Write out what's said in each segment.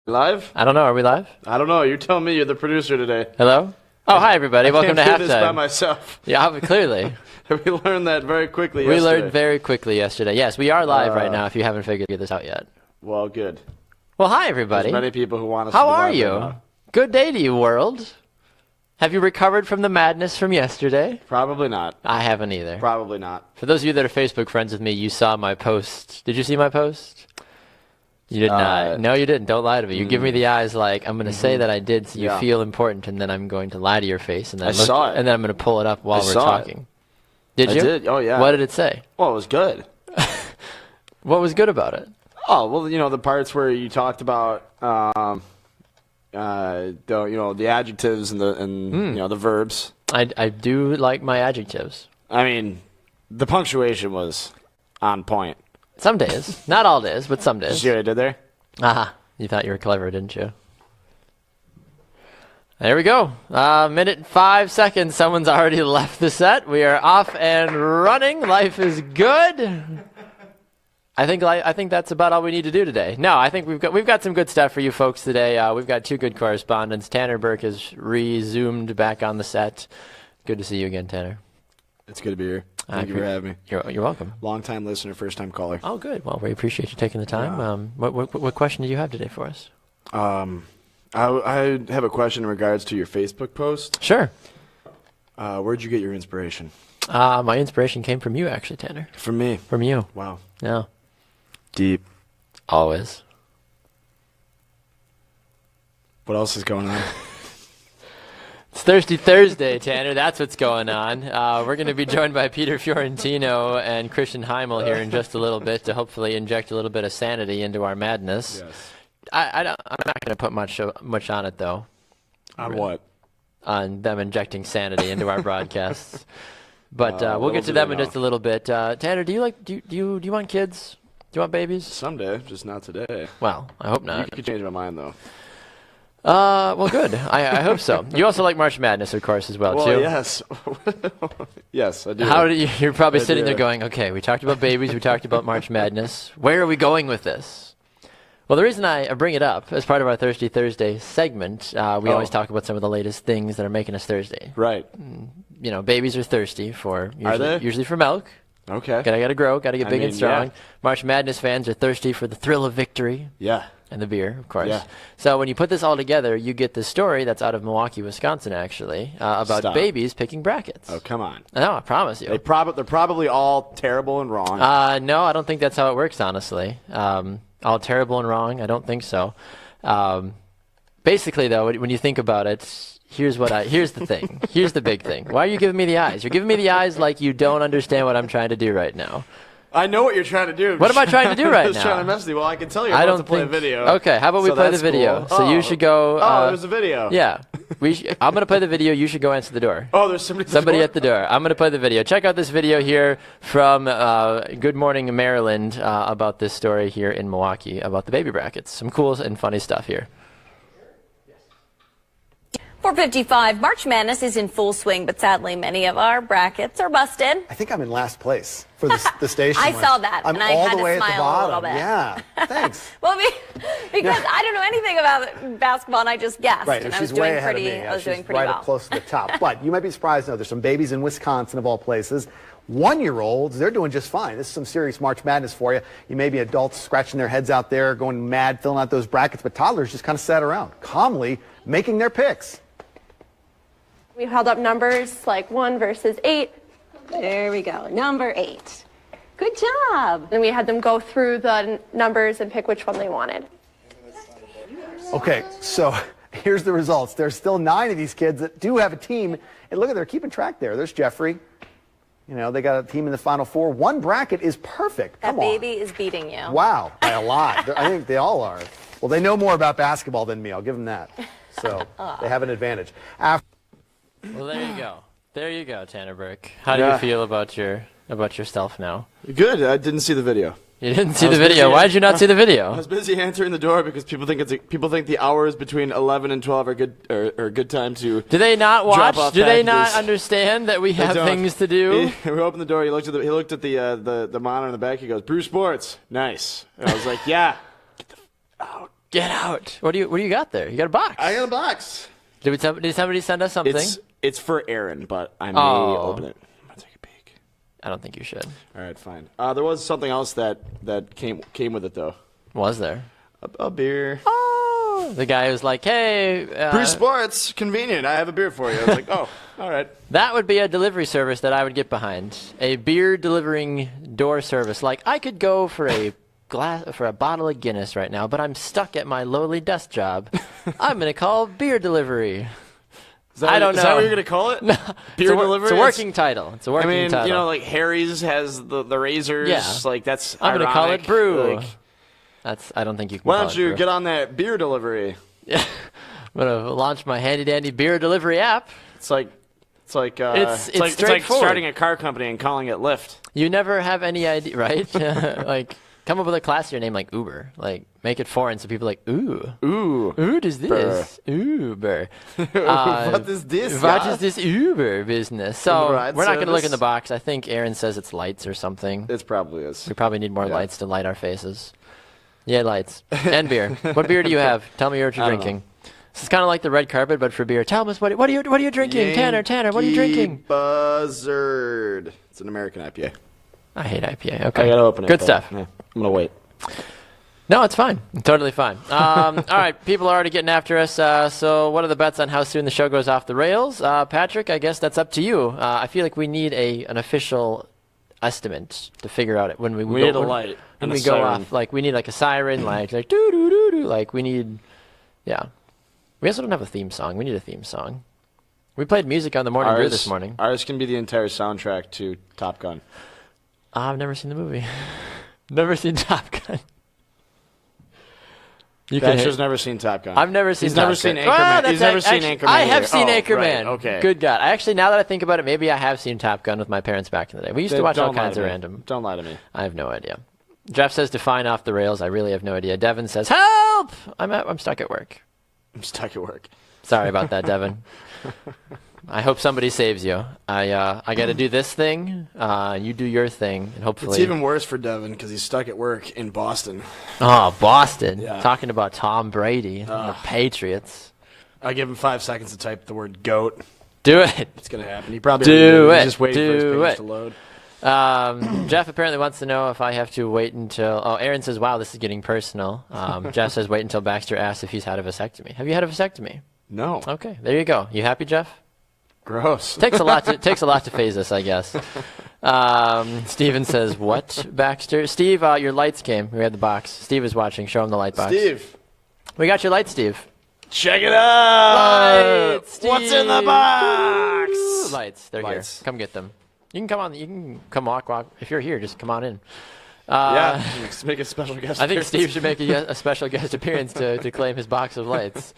Live? I don't know. Are we live? I don't know. You're telling me. You're the producer today. Hello? Oh, hi, everybody. Welcome to I can't do this by halftime. myself. Yeah, clearly. We learned that very quickly We yesterday. learned very quickly yesterday. Yes, we are live right now if you haven't figured this out yet. Well, good. Well, hi, everybody. There's many people who want us How to be are live you? right now. Good day to you, world. Have you recovered from the madness from yesterday? Probably not. I haven't either. Probably not. For those of you that are Facebook friends with me, you saw my post. Did you see my post? You did not. No, you didn't. Don't lie to me. You give me the eyes like, I'm going to say that I did so you feel important, and then I'm going to lie to your face. And then saw it. And then I'm going to pull it up while we're talking. Did you? I did. Oh, yeah. What did it say? Well, it was good. What was good about it? Oh, well, the parts where you talked about, the adjectives and the verbs. I do like my adjectives. I mean, the punctuation was on point. Some days. Not all days, but some Did you days. see what I did there? Aha. You thought you were clever, didn't you? There we go. Minute and 5 seconds. Someone's already left the set. We are off and running. Life is good. I think that's about all we need to do today. No, I think we've got some good stuff for you folks today. We've got two good correspondents. Tanner Burke has resumed back on the set. Good to see you again, Tanner. It's good to be here. Thank you for having me. You're welcome. Long-time listener, first-time caller. Oh, good. Well, we appreciate you taking the time. Yeah. What question do you have today for us? I have a question in regards to your Facebook post. Sure. Where'd you get your inspiration? My inspiration came from you, actually, Tanner. From me. From you. Wow. Yeah. Deep. Always. What else is going on? It's Thirsty Thursday, Tanner. That's what's going on. We're going to be joined by Peter Fiorentino and Christian Heimall here in just a little bit to hopefully inject a little bit of sanity into our madness. Yes. I'm not going to put much on it, though. On what? On them injecting sanity into our broadcasts. But we'll get to do them they in know? just a little bit. Tanner, do you want kids? Do you want babies? Someday, just not today. Well, I hope You not. could change my mind, though. Well, good. I hope so. You also like March Madness, of course, as well, too. Yes. Yes, I do. You're probably sitting there do. going, okay, we talked about babies, we talked about March Madness. Where are we going with this? Well, the reason I bring it up as part of our Thirsty Thursday segment, we always talk about some of the latest things that are making us thirsty. Right. Babies are thirsty for they? usually for milk. Okay. Gotta grow, gotta get big and strong. Yeah. March Madness fans are thirsty for the thrill of victory. Yeah. And the beer, of course. Yeah. So when you put this all together, you get this story that's out of Milwaukee, Wisconsin, actually, about Stop. babies picking brackets. Oh, come on. No, I promise you. They're probably all terrible and wrong. No, I don't think that's how it works, honestly. All terrible and wrong, I don't think so. Basically, though, when you think about it, here's the thing. Here's the big thing. Why are you giving me the eyes? You're giving me the eyes like you don't understand what I'm trying to do right now. I know what you're trying to do. What am I trying to do right I'm just trying to now? mess with you. Well, I can tell you I I'm don't about to play a think. video. Okay, how about we So play the that's video? cool. So you should go. There's a video. Yeah, I'm gonna play the video. You should go answer the door. Oh, there's somebody. Somebody at the door. I'm going to play the video. Check out this video here from Good Morning Maryland about this story here in Milwaukee about the baby brackets. Some cool and funny stuff here. 4:55, March Madness is in full swing, but sadly many of our brackets are busted. I think I'm in last place for the station. I one. saw that, I'm and I all had the to way smile at the a bottom. little bit. Yeah, thanks. Well, because I don't know anything about basketball, and I just guessed. Right, and and I was she's way doing ahead pretty. of me. I was doing she's pretty right well. up close to the top. But you might be surprised to know there's some babies in Wisconsin of all places. 1-year-olds, they're doing just fine. This is some serious March Madness for you. You may be adults scratching their heads out there, going mad, filling out those brackets, but toddlers just kind of sat around, calmly making their picks. We held up numbers like 1 versus 8. There we go, number 8. Good job. And we had them go through the numbers and pick which one they wanted. Okay, so here's the results. There's still 9 of these kids that do have a team. And look at, they're keeping track there. There's Jeffrey. They got a team in the Final Four. One bracket is perfect. That Come on. baby is beating you. Wow, by a lot. I think they all are. Well, they know more about basketball than me. I'll give them that. So they have an advantage. Well, there you go. There you go, Tanner Burke. How do you feel about yourself now? Good. I didn't see the video. You didn't see the video. Why did you not see the I video? was busy answering the door because people think the hours between 11 and 12 are good time to. Do they not Drop watch? off Do they not packages. understand that we have don't. things to do? We opened the door. He looked at the monitor in the back. He goes, "Brew Sports, nice." And I was like, "Yeah, get the out." Get out. What do you got there? You got a box. I got a box. Did somebody send us something? It's for Aaron, but I may open it. I'm gonna take a peek. I don't think you should. All right, fine. There was something else that came with it though. Was there? A beer. Oh, the guy was like, "Hey, Brew Sports, convenient. I have a beer for you." I was like, "Oh, all right." That would be a delivery service that I would get behind. A beer delivering door service. Like, I could go for a bottle of Guinness right now, but I'm stuck at my lowly desk job. I'm gonna call beer delivery. I don't know. Is that what you're gonna call it? No. Beer delivery. It's a working title. It's a working title. You know, like Harry's has the razors. Yeah. Like that's. I'm gonna call it Brew. Like, I don't think you can. Why don't you get on that beer delivery? Yeah. I'm gonna launch my handy dandy beer delivery app. It's like it's like straightforward. starting a car company and calling it Lyft. You never have any idea, right? Like, come up with a classier name like Uber. Like, make it foreign so people are like, ooh, does this? Uber. What is this? What is this Uber business? So Right we're not going to look service? in the box. I think Aaron says it's lights or something. It probably is. We probably need more lights to light our faces. Yeah, lights. And beer. What beer do you have? Tell me what you're drinking. This is kind of like the red carpet, but for beer. Tell us what are you drinking? Tanner, what are you drinking? Buzzard. It's an American IPA. I hate IPA. Okay. I gotta open it. Good stuff. Yeah, I'm gonna wait. No, it's fine. Totally fine. All right, people are already getting after us. So what are the bets on how soon the show goes off the rails? Patrick, I guess that's up to you. I feel like we need an official estimate to figure out it when we need a light when and we a go siren. off. Like we need like a siren, like doo doo doo doo. Like we need, yeah. We also don't have a theme song. We need a theme song. We played music on the morning brew this morning. Ours can be the entire soundtrack to Top Gun. I've never seen the movie. Never seen Top Gun. Baxter's never seen Top Gun. I've never seen. He's never seen Anchorman. He's never seen Anchorman. I have seen either. Anchorman. Right, okay. Good God. Actually, now that I think about it, maybe I have seen Top Gun with my parents back in the day. We used to watch all kinds of random. Don't lie to me. I have no idea. Jeff says define off the rails. I really have no idea. Devin says help. I'm stuck at work. I'm stuck at work. Sorry about that, Devin. I hope somebody saves you. I got to do this thing. You do your thing, and hopefully. It's even worse for Devin because he's stuck at work in Boston. Oh, Boston! Yeah. Talking about Tom Brady and the Patriots. I give him 5 seconds to type the word goat. Do it. It's gonna happen. He probably Do already did. it. He's just waiting for his Do page it. to load. Jeff apparently wants to know if I have to wait until. Oh, Aaron says, "Wow, this is getting personal." Jeff says, "Wait until Baxter asks if he's had a vasectomy." Have you had a vasectomy? No. Okay, there you go. You happy, Jeff? Gross. Takes a lot to phase us, I guess. Steven says, "What, Baxter?" Steve, your lights came. We had the box. Steve is watching. Show him the light box. Steve, we got your lights, Steve. check it out. Lights, What's in the Steve. box? Lights. They're Lights. here. Come get them. You can come on. You can come walk. If you're here, just come on in. Yeah, let's make a special guest. I think appearance. Steve should make a special guest appearance to claim his box of lights.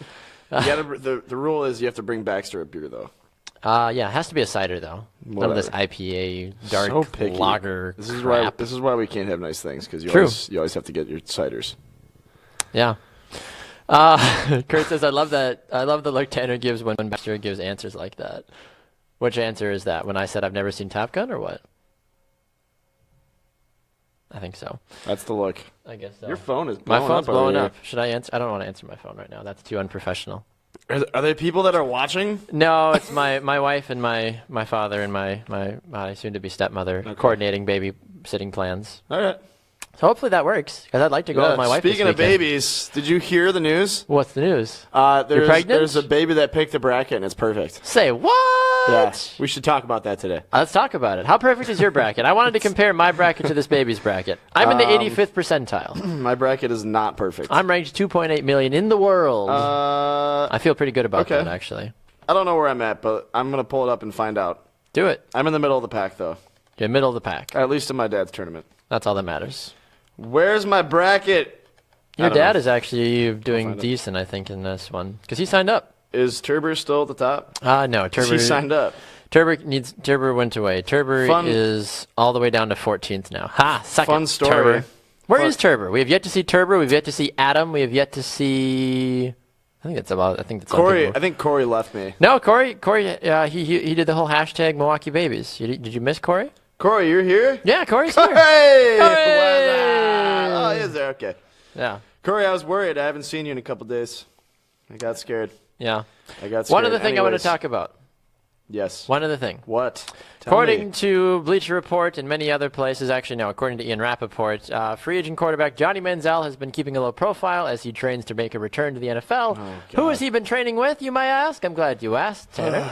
You gotta, the rule is you have to bring Baxter a beer though. Yeah, it has to be a cider though. None of this Whatever. IPA dark So picky. lager This is crap. why we can't have nice things because you True. always have to get your ciders. Yeah. Kurt says, I love that. I love the look Tanner gives when Baxter gives answers like that. Which answer is that? When I said I've never seen Top Gun or what? I think so. That's the look. I guess so. Your phone is My blowing phone's up over blowing here. up. Should I answer? I don't want to answer my phone right now. That's too unprofessional. Are there people that are watching? No, it's my wife and my father and my soon-to-be stepmother coordinating babysitting plans. All right. So hopefully that works, because I'd like to go with my wife this Speaking of weekend. babies, did you hear the news? What's the news? There's pregnant? a baby that picked a bracket and it's perfect. Say what? Yeah, we should talk about that today. Let's talk about it. How perfect is your bracket? I wanted to compare my bracket to this baby's bracket. I'm in the 85th percentile. My bracket is not perfect. I'm ranked 2.8 million in the world. I I feel pretty good about okay. that, actually. don't know where I'm at, but I'm gonna pull it up and find out. Do it. I'm in the middle of the pack though, You're middle of the pack. at least in my dad's tournament. That's all that matters. Where's my bracket? Your I don't dad know. is actually doing find it. decent, I think, in this one, because he signed up. Is Turber still at the top? No, Turber. He signed up. Turber went away. Turber Fun- is all the way down to 14th now. Ha! Suck Fun it, story. Turber. Where Fun- is Turber? We have yet to see Turber. We've yet to see Adam. We have yet to see. I think that's all Corey, people. I think Corey left me. No, Corey. He did the whole hashtag Milwaukee Babies. Did you miss Corey? Corey, you're here? Yeah, Corey's here. Hey! Corey! Oh, he is there. Okay. Yeah. Corey, I was worried. I haven't seen you in a couple days. I got scared. Yeah. I got scared. One other thing I want to Anyways. talk about. Yes. One other thing. What? Tell According me. to Bleacher Report and many other places, actually no, according to Ian Rappaport, free agent quarterback Johnny Manziel has been keeping a low profile as he trains to make a return to the NFL. Who has he been training with, you might ask? I'm glad you asked, Tanner.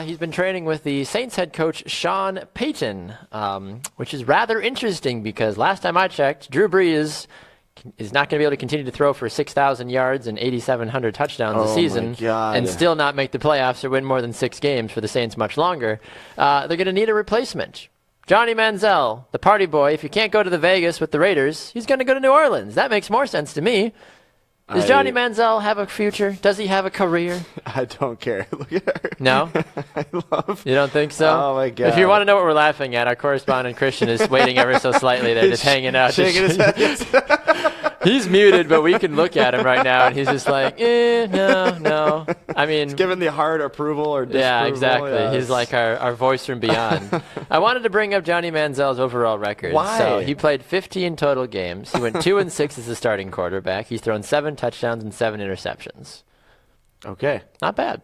He's been training with the Saints head coach Sean Payton, which is rather interesting because last time I checked, Drew Brees is not going to be able to continue to throw for 6,000 yards and 8,700 touchdowns a season and still not make the playoffs or win more than 6 games for the Saints much longer. They're going to need a replacement. Johnny Manziel, the party boy, if you can't go to the Vegas with the Raiders, he's going to go to New Orleans. That makes more sense to me. Does Johnny Manziel have a future? Does he have a career? I don't care. Look at her. No? I love. You don't think so? Oh, my God. If you want to know what we're laughing at, our correspondent Christian is waiting ever so slightly there, just hanging out. Shaking his head. He's muted, but we can look at him right now, and he's just like, no. I mean, Given the hard approval or disapproval. yeah, exactly. Yeah, He's like our voice from beyond. I wanted to bring up Johnny Manziel's overall record. Why? So he played 15 total games. He went 2-6 as a starting quarterback. He's thrown 7 touchdowns and 7 interceptions. Okay. Not bad.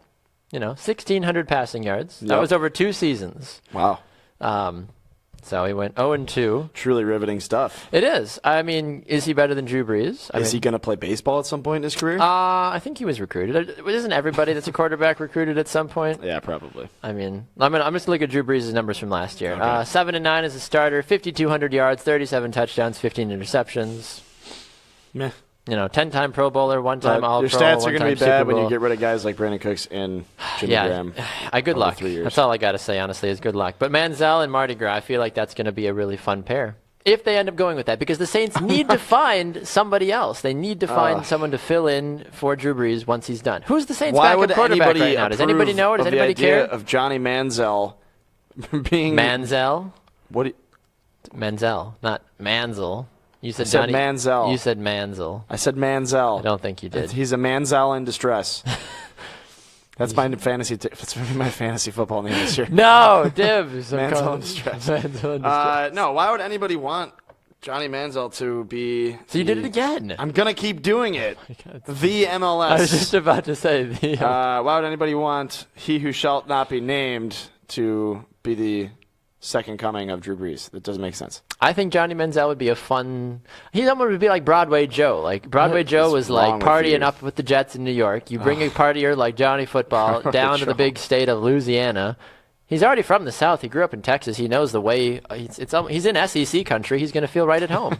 1,600 passing yards. That Yep. was over 2 seasons. Wow. So he went 0-2. Truly riveting stuff. It is. I mean, is he better than Drew Brees? Is he going to play baseball at some point in his career? I think he was recruited. Isn't everybody that's a quarterback recruited at some point? Yeah, probably. I mean, I'm just going to look at Drew Brees' numbers from last year. Okay. 7-9 as a starter, 5,200 yards, 37 touchdowns, 15 interceptions. Meh. 10-time Pro Bowler, one-time All-Pro, Your stats are going to be bad when you get rid of guys like Brandon Cooks and Jimmy Graham. Good luck. 3 years. That's all I got to say, honestly, is good luck. But Manziel and Mardi Gras, I feel like that's going to be a really fun pair. If they end up going with that, because the Saints need to find somebody else. They need to find someone to fill in for Drew Brees once he's done. Who's the Saints' Why backup would quarterback anybody right now? Does anybody know? Does anybody the idea care? of Johnny Manziel being Manziel? What? Do you, Manziel, not Manziel. You said, I said Johnny, Manziel. You said Manziel. I said Manziel. I don't think you did. He's a Manziel in distress. That's my fantasy. That's my fantasy football name this year. No, dibs. Manziel in distress. Manziel in distress. No, why would anybody want Johnny Manziel to be? So you did it again. I'm gonna keep doing it. The MLS. I was just about to say the. Why would anybody want he who shall not be named to be the second coming of Drew Brees? That doesn't make sense. I think Johnny Manziel would be a fun. He almost would be like Broadway Joe. Like Broadway Joe was like partying up with the Jets in New York. You bring a partier like Johnny Football down to the big state of Louisiana. He's already from the South. He grew up in Texas. He knows the way. He's in SEC country. He's going to feel right at home.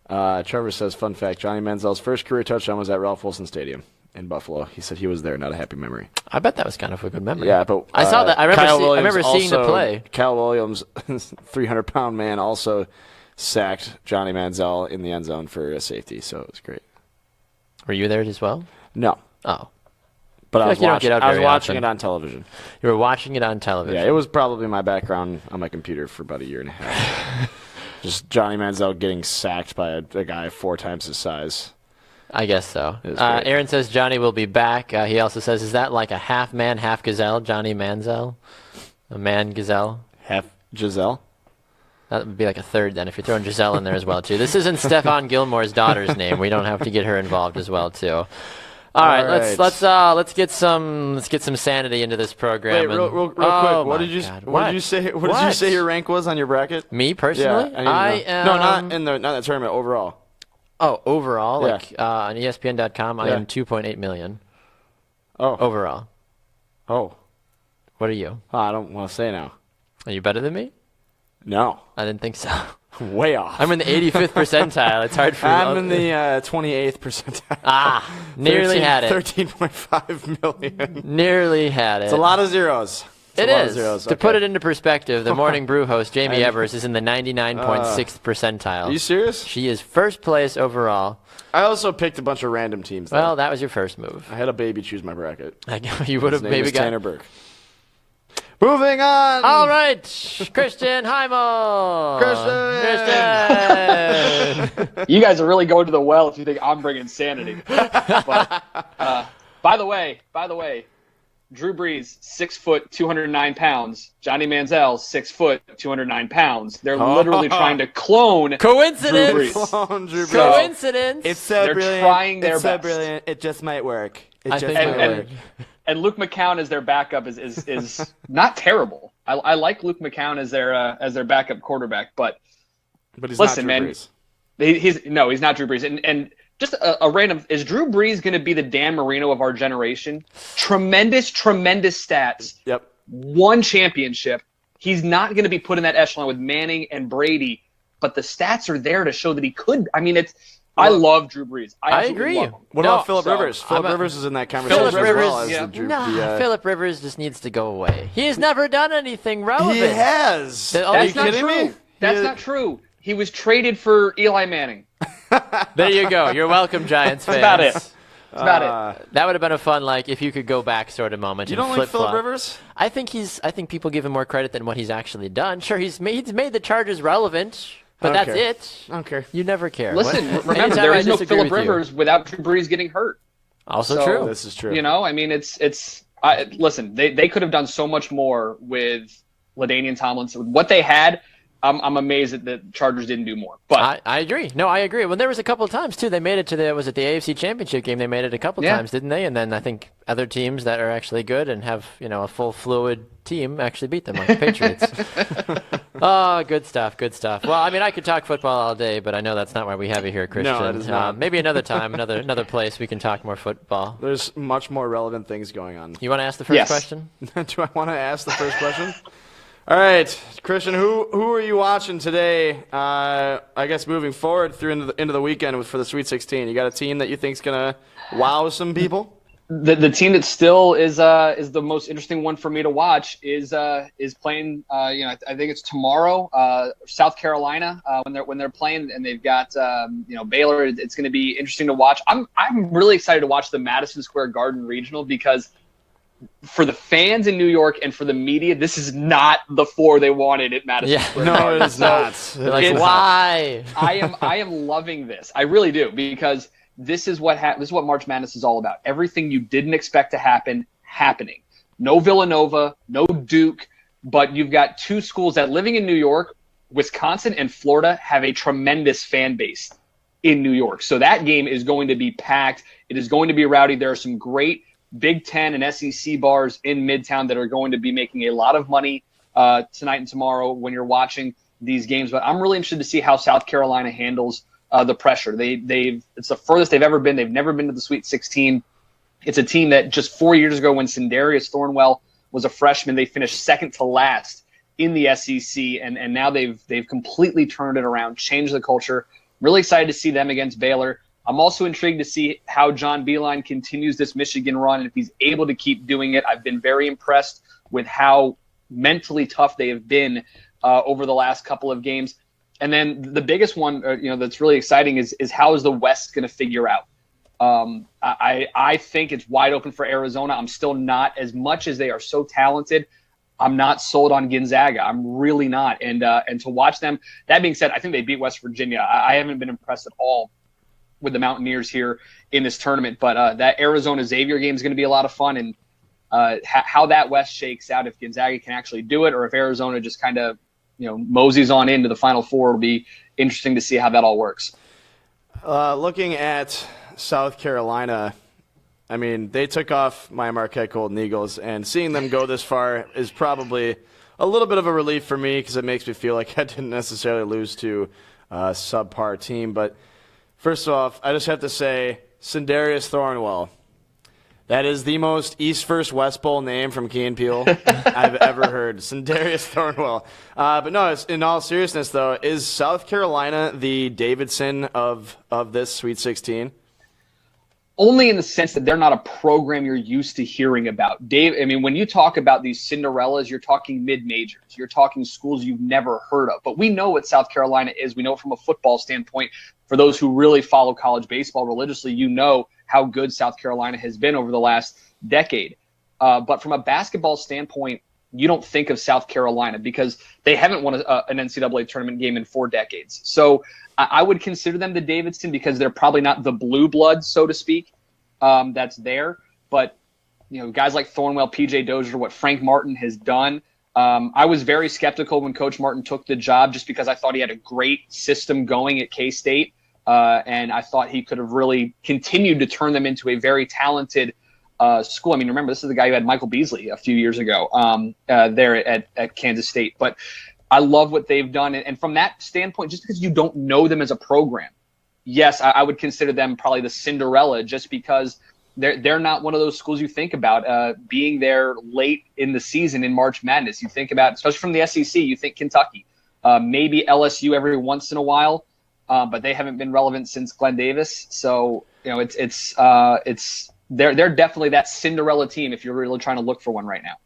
Trevor says, fun fact, Johnny Manziel's first career touchdown was at Ralph Wilson Stadium in Buffalo. He said he was there, not a happy memory. I bet that was kind of a good memory. Yeah, but I saw that. I remember seeing the also, play. Cal Williams, 300-pound man, also sacked Johnny Manziel in the end zone for a safety, so it was great. Were you there as well? No. Oh. But I was like you don't get out watching very often. it on television. You were watching it on television. Yeah, it was probably my background on my computer for about a year and a half. Just Johnny Manziel getting sacked by a guy 4 times his size. I guess so. It was great. Aaron says Johnny will be back. He also says, is that like a half man, half gazelle, Johnny Manziel? A man gazelle? Half Giselle? That would be like a third then if you're throwing Giselle in there as well too. This isn't Stephon Gilmore's daughter's name. We don't have to get her involved as well too. All right, let's get some sanity into this program. Wait, real quick. What did you say? What did you say your rank was on your bracket? Me personally? Yeah, I am. No, not in the tournament. Overall. Oh, overall, Yeah. like on ESPN.com, I am 2.8 million. Oh. Overall. Oh. What are you? I don't want to say now. Are you better than me? No. I didn't think so. Way off. I'm in the 85th percentile. It's hard for me. I'm in the 28th percentile. Nearly had it. 13.5 million. Nearly had it. It's a lot of zeros. It is. Zeros. To put it into perspective, the Morning Brew host, Jamie Evers, is in the 99.6th percentile. Are you serious? She is first place overall. I also picked a bunch of random teams, though. Well, that was your first move. I had a baby choose my bracket. You would have His name maybe is got Tanner Burke. Moving on. All right, Christian Heimall. Christian. You guys are really going to the well if you think I'm bringing sanity. But, by the way, Drew Brees, 6 foot, 209 pounds. Johnny Manziel, 6 foot, 209 pounds. They're literally trying to clone Coincidence. Drew Brees. Clone Drew Brees. So, Coincidence. It's so they're brilliant. trying their it's so best. brilliant. It just might work. It I just think might it work. And Luke McCown as their backup is not terrible. I like Luke McCown as their backup quarterback, but But he's listen, not Drew man, Brees. he's not Drew Brees. And just a random, is Drew Brees going to be the Dan Marino of our generation? Tremendous stats. Yep. One championship. He's not going to be put in that echelon with Manning and Brady, but the stats are there to show that he could. I mean, I love Drew Brees. I absolutely agree. love him. What No, about Phillip so Rivers? Phillip Rivers is in that conversation Phillip as Rivers, well as yeah. the Drew. Phillip Rivers just needs to go away. He has never done anything relevant. He has. Oh, That's you not kidding true. me? That's not true. He was traded for Eli Manning. There you go. You're welcome, Giants fans. That's about it. That's about it. That would have been a fun, if you could go back sort of moment. You and don't like flip-flop. Phillip Rivers? I think people give him more credit than what he's actually done. Sure, he's made the Chargers relevant, but I don't that's care. it. I don't care. You never care. Listen, remember, Anytime there I is no disagree Phillip with you. Rivers without Drew Brees getting hurt. Also So- true. This is true. You know, I mean, listen, they could have done so much more with LaDainian Tomlinson. What they had, I'm amazed that the Chargers didn't do more. But I agree. No, I agree. Well, there was a couple of times, too. They made it to the AFC Championship game. They made it a couple Yeah. times, didn't they? And then I think other teams that are actually good and have, a full fluid team actually beat them, like the Patriots. Oh, good stuff, good stuff. Well, I mean, I could talk football all day, but I know that's not why we have you here, Christian. that is not. Maybe another time, another place we can talk more football. There's much more relevant things going on. You want to ask the first Yes. question? Do I want to ask the first question? All right, Christian, who are you watching today? I guess moving forward through into the weekend for the Sweet 16. You got a team that you think's gonna wow some people? the team that still is the most interesting one for me to watch is playing. I think it's tomorrow. South Carolina when they're playing, and they've got Baylor. It's going to be interesting to watch. I'm really excited to watch the Madison Square Garden Regional because for the fans in New York and for the media, this is not the four they wanted at Madison Square No, Garden. it is not. They're like, It's- why? I am loving this. I really do, because this is what March Madness is all about. Everything you didn't expect to happen happening. No Villanova, no Duke, but you've got two schools that, living in New York, Wisconsin and Florida, have a tremendous fan base in New York. So that game is going to be packed. It is going to be rowdy. There are some great Big Ten and SEC bars in Midtown that are going to be making a lot of money tonight and tomorrow when you're watching these games. But I'm really interested to see how South Carolina handles the pressure. It's the furthest they've ever been. They've never been to the Sweet 16. It's a team that just 4 years ago, when Sindarius Thornwell was a freshman, they finished second to last in the SEC, and now they've completely turned it around, changed the culture. Really excited to see them against Baylor. I'm also intrigued to see how John Beilein continues this Michigan run, and if he's able to keep doing it. I've been very impressed with how mentally tough they have been over the last couple of games. And then the biggest one, that's really exciting is how is the West going to figure out? I think it's wide open for Arizona. I'm still not, as much as they are so talented, I'm not sold on Gonzaga. I'm really not. And to watch them, that being said, I think they beat West Virginia. I haven't been impressed at all with the Mountaineers here in this tournament. But that Arizona-Xavier game is going to be a lot of fun. And how that West shakes out, if Gonzaga can actually do it, or if Arizona just kind of moseys on into the Final Four, will be interesting to see how that all works. Looking at South Carolina, I mean, they took off my Marquette Golden Eagles, and seeing them go this far is probably a little bit of a relief for me, because it makes me feel like I didn't necessarily lose to a subpar team. But first off, I just have to say, Sindarius Thornwell. That is the most East First West Bowl name from Key and Peele I've ever heard. Sindarius Thornwell. But no, in all seriousness, though, is South Carolina the Davidson of this Sweet 16? Only in the sense that they're not a program you're used to hearing about. Dave, I mean, when you talk about these Cinderellas, you're talking mid-majors. You're talking schools you've never heard of. But we know what South Carolina is. We know it from a football standpoint. For those who really follow college baseball religiously, you know how good South Carolina has been over the last decade. But from a basketball standpoint, you don't think of South Carolina because they haven't won an NCAA tournament game in 4 decades. So I would consider them the Davidson because they're probably not the blue blood, so to speak, that's there. But guys like Thornwell, PJ Dozier, what Frank Martin has done. I was very skeptical when Coach Martin took the job just because I thought he had a great system going at K-State. And I thought he could have really continued to turn them into a very talented school. I mean, remember, this is the guy who had Michael Beasley a few years ago there at Kansas State. But I love what they've done. And from that standpoint, just because you don't know them as a program, yes, I would consider them probably the Cinderella just because they're not one of those schools you think about being there late in the season in March Madness. You think about, especially from the SEC, you think Kentucky, maybe LSU every once in a while, but they haven't been relevant since Glenn Davis. So they're definitely that Cinderella team if you're really trying to look for one right now.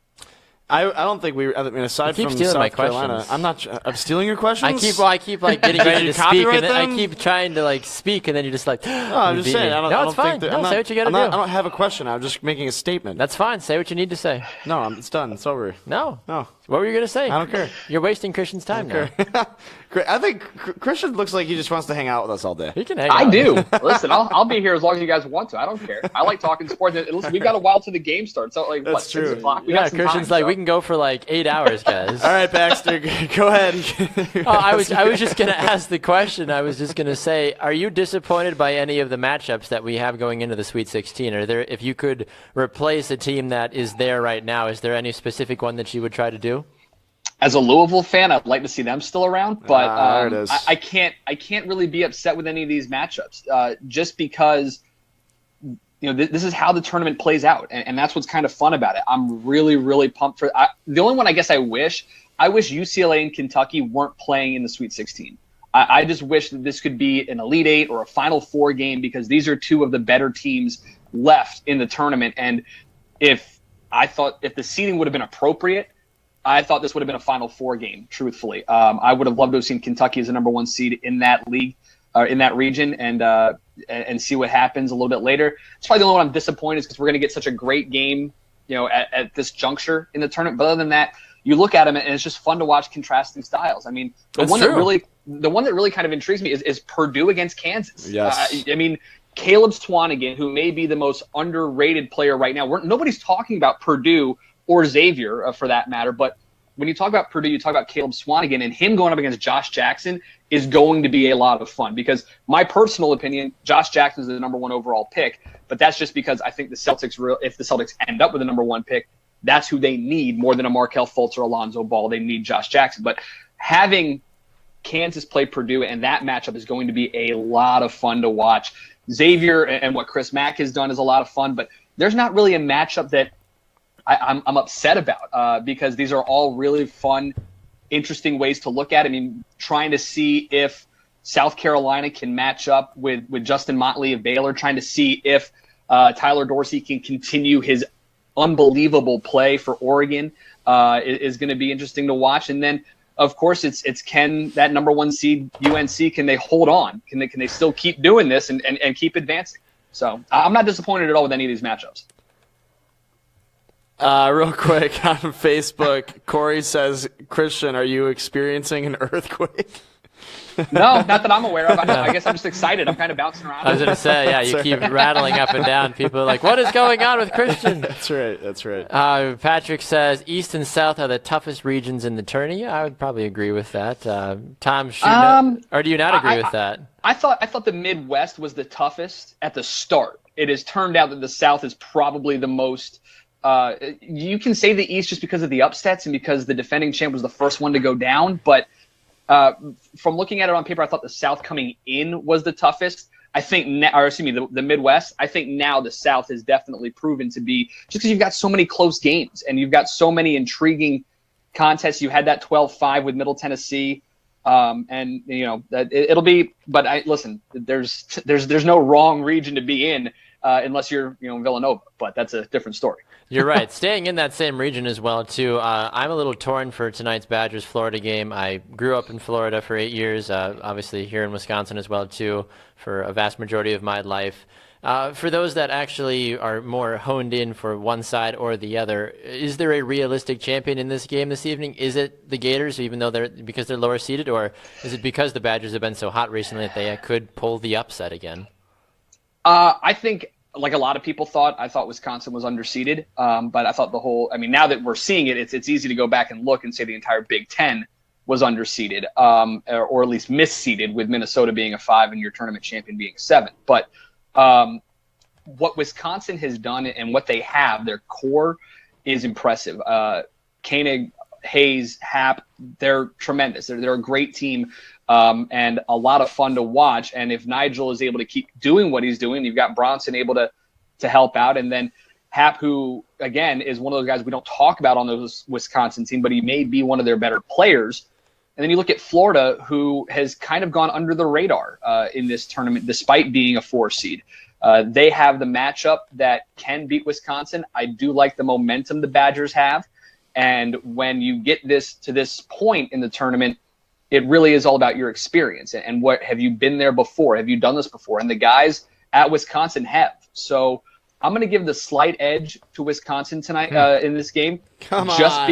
I don't think aside from South Carolina, I'm stealing your questions. I keep like getting ready to speak, and then I keep trying to like speak, and then you're just like, no, I'm just saying. It's fine. Say what you got to do. I don't have a question. I'm just making a statement. That's fine. Say what you need to say. No, it's done. It's over. No. What were you going to say? I don't care. You're wasting Christian's time now. I think Christian looks like he just wants to hang out with us all day. He can hang out. I do. Listen, I'll be here as long as you guys want to. I don't care. I like talking sports. Listen, we've got a while till the game starts. So That's true. 6 o'clock? Christian's like, we can go for like 8 hours, guys. All right, Baxter, go ahead. I was just going to ask the question. I was just going to say, are you disappointed by any of the matchups that we have going into the Sweet 16? If you could replace a team that is there right now, is there any specific one that you would try to do? As a Louisville fan, I'd like to see them still around, but there it is. I can't really be upset with any of these matchups just because this is how the tournament plays out, and that's what's kind of fun about it. I'm really, really pumped for the only one I guess I wish UCLA and Kentucky weren't playing in the Sweet 16. I just wish that this could be an Elite Eight or a Final Four game because these are two of the better teams left in the tournament. And if the seeding would have been appropriate, I thought this would have been a Final Four game, truthfully. I would have loved to have seen Kentucky as the number one seed in that league, in that region, and see what happens a little bit later. It's probably the only one I'm disappointed is because we're going to get such a great game, at this juncture in the tournament. But other than that, you look at them and it's just fun to watch contrasting styles. I mean, the one that really kind of intrigues me is Purdue against Kansas. Yes. I mean, Caleb Swanigan, who may be the most underrated player right now. Nobody's talking about Purdue or Xavier for that matter. But when you talk about Purdue, you talk about Caleb Swanigan, and him going up against Josh Jackson is going to be a lot of fun because my personal opinion, Josh Jackson is the number one overall pick, but that's just because I think if the Celtics end up with the number one pick, that's who they need more than a Markelle Fultz or Alonzo Ball. They need Josh Jackson. But having Kansas play Purdue and that matchup is going to be a lot of fun to watch. Xavier and what Chris Mack has done is a lot of fun, but there's not really a matchup that I'm upset about because these are all really fun, interesting ways to look at it. I mean, trying to see if South Carolina can match up with Justin Motley of Baylor, trying to see if Tyler Dorsey can continue his unbelievable play for Oregon is going to be interesting to watch. And then, of course, it's can that number one seed UNC, can they hold on? Can they still keep doing this and keep advancing? So I'm not disappointed at all with any of these matchups. Real quick on Facebook, Corey says, Christian, are you experiencing an earthquake? No, not that I'm aware of. I guess I'm just excited. I'm kind of bouncing around. I was going to say, yeah, you keep rattling up and down. People are like, what is going on with Christian? That's right. Patrick says, East and South are the toughest regions in the tourney. I would probably agree with that. Tom, or do you not agree with that? I thought the Midwest was the toughest at the start. It has turned out that the South is probably the most you can say the East just because of the upsets and because the defending champ was the first one to go down. But from looking at it on paper, I thought the South coming in was the toughest. I think, the Midwest. I think now the South has definitely proven to be, just because you've got so many close games and you've got so many intriguing contests. You had that 12-5 with Middle Tennessee, and it'll be. But listen, there's no wrong region to be in unless you're Villanova. But that's a different story. You're right. Staying in that same region as well, too. I'm a little torn for tonight's Badgers-Florida game. I grew up in Florida for 8 years, obviously here in Wisconsin as well, too, for a vast majority of my life. For those that actually are more honed in for one side or the other, is there a realistic champion in this game this evening? Is it the Gators, even though because they're lower seeded, or is it because the Badgers have been so hot recently that they could pull the upset again? I think like a lot of people thought, I thought Wisconsin was underseeded. But I thought now that we're seeing it, it's easy to go back and look and say the entire Big Ten was underseeded, or at least misseeded, with Minnesota being a 5 and your tournament champion being 7. But what Wisconsin has done and what they have, their core, is impressive. Koenig, Hayes, Happ, they're tremendous. They're a great team, and a lot of fun to watch. And if Nigel is able to keep doing what he's doing, you've got Bronson able to help out. And then Happ, who, again, is one of those guys we don't talk about on the Wisconsin team, but he may be one of their better players. And then you look at Florida, who has kind of gone under the radar in this tournament, despite being a 4 seed. They have the matchup that can beat Wisconsin. I do like the momentum the Badgers have. And when you get to this point in the tournament, it really is all about your experience. And what have you been there before? Have you done this before? And the guys at Wisconsin have. So I'm going to give the slight edge to Wisconsin tonight in this game. Just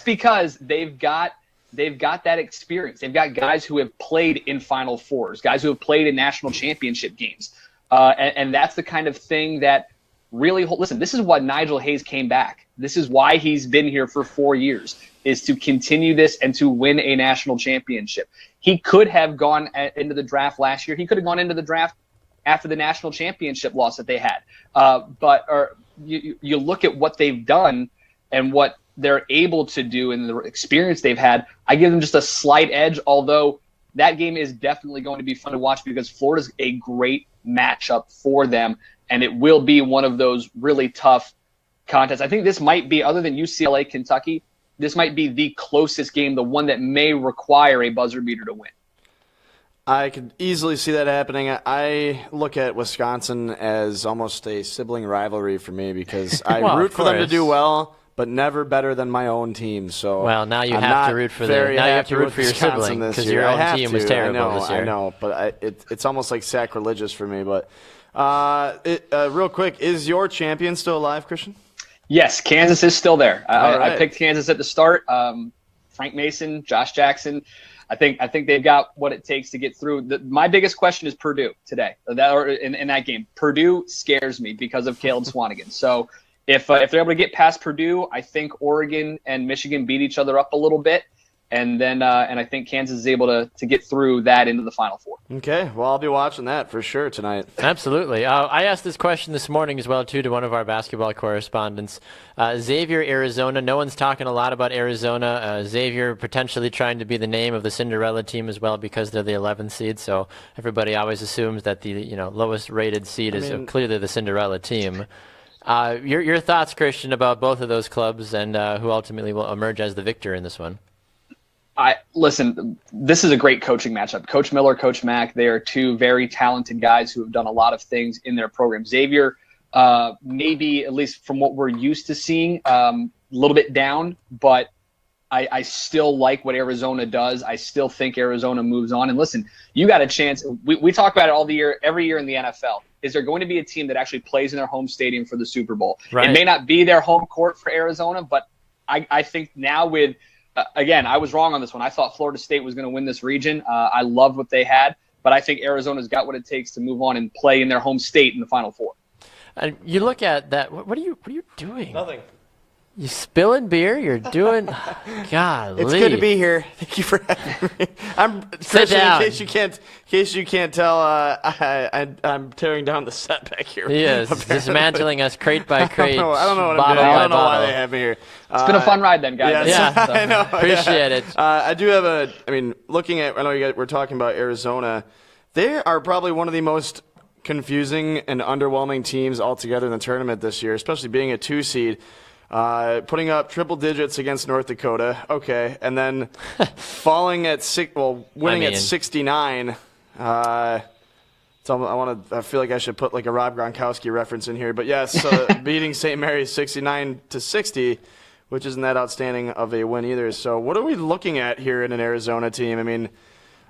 because they've got that experience. They've got guys who have played in Final Fours, guys who have played in national championship games. And that's the kind of thing that really, listen, this is what Nigel Hayes came back. This is why he's been here for 4 years, is to continue this and to win a national championship. He could have gone into the draft last year. He could have gone into the draft after the national championship loss that they had. But you look at what they've done and what they're able to do and the experience they've had. I give them just a slight edge, although that game is definitely going to be fun to watch because Florida's a great matchup for them, and it will be one of those really tough contests. I think this might be, other than UCLA, Kentucky, this might be the closest game, the one that may require a buzzer beater to win. I could easily see that happening. I look at Wisconsin as almost a sibling rivalry for me because I root for them to do well, but never better than my own team. So now you have to root for them. Now you have to root for your sibling because your own team was terrible this year. I know, but it's almost like sacrilegious for me. But real quick, is your champion still alive, Christian? Yes, Kansas is still there. Right. I picked Kansas at the start. Frank Mason, Josh Jackson. I think they've got what it takes to get through. My biggest question is Purdue today. In that game, Purdue scares me because of Caleb Swanigan. So if they're able to get past Purdue, I think Oregon and Michigan beat each other up a little bit. And then I think Kansas is able to get through that into the Final Four. Okay, well, I'll be watching that for sure tonight. Absolutely. I asked this question this morning as well, too, to one of our basketball correspondents. Xavier, Arizona. No one's talking a lot about Arizona. Xavier potentially trying to be the name of the Cinderella team as well because they're the 11th seed. So everybody always assumes that the lowest rated seed is clearly the Cinderella team. Your thoughts, Christian, about both of those clubs and who ultimately will emerge as the victor in this one? Listen, this is a great coaching matchup. Coach Miller, Coach Mack, they are two very talented guys who have done a lot of things in their program. Xavier, maybe, at least from what we're used to seeing, a little bit down, but I still like what Arizona does. I still think Arizona moves on. And listen, you got a chance. We talk about it every year in the NFL. Is there going to be a team that actually plays in their home stadium for the Super Bowl? Right. It may not be their home court for Arizona, but I think now with again, I was wrong on this one. I thought Florida State was going to win this region. I loved what they had, but I think Arizona's got what it takes to move on and play in their home state in the Final Four. And you look at that. What are you doing? Nothing. You spilling beer? You're doing. Golly. It's good to be here. Thank you for having me. Sit down. In case you can't tell, I'm tearing down the set back here. He is dismantling us crate by crate. I don't know what bottle I'm doing. by I don't know bottle. why they have me here. It's been a fun ride then, guys. Yeah, I know. Appreciate it. I do have looking at, I know we're talking about Arizona. They are probably one of the most confusing and underwhelming teams altogether in the tournament this year, especially being a 2 seed. Putting up triple digits against North Dakota, okay, and then falling at winning at 69. I feel like I should put like a Rob Gronkowski reference in here, but yes, beating St. Mary's 69-60, which isn't that outstanding of a win either. So, what are we looking at here in an Arizona team? I mean,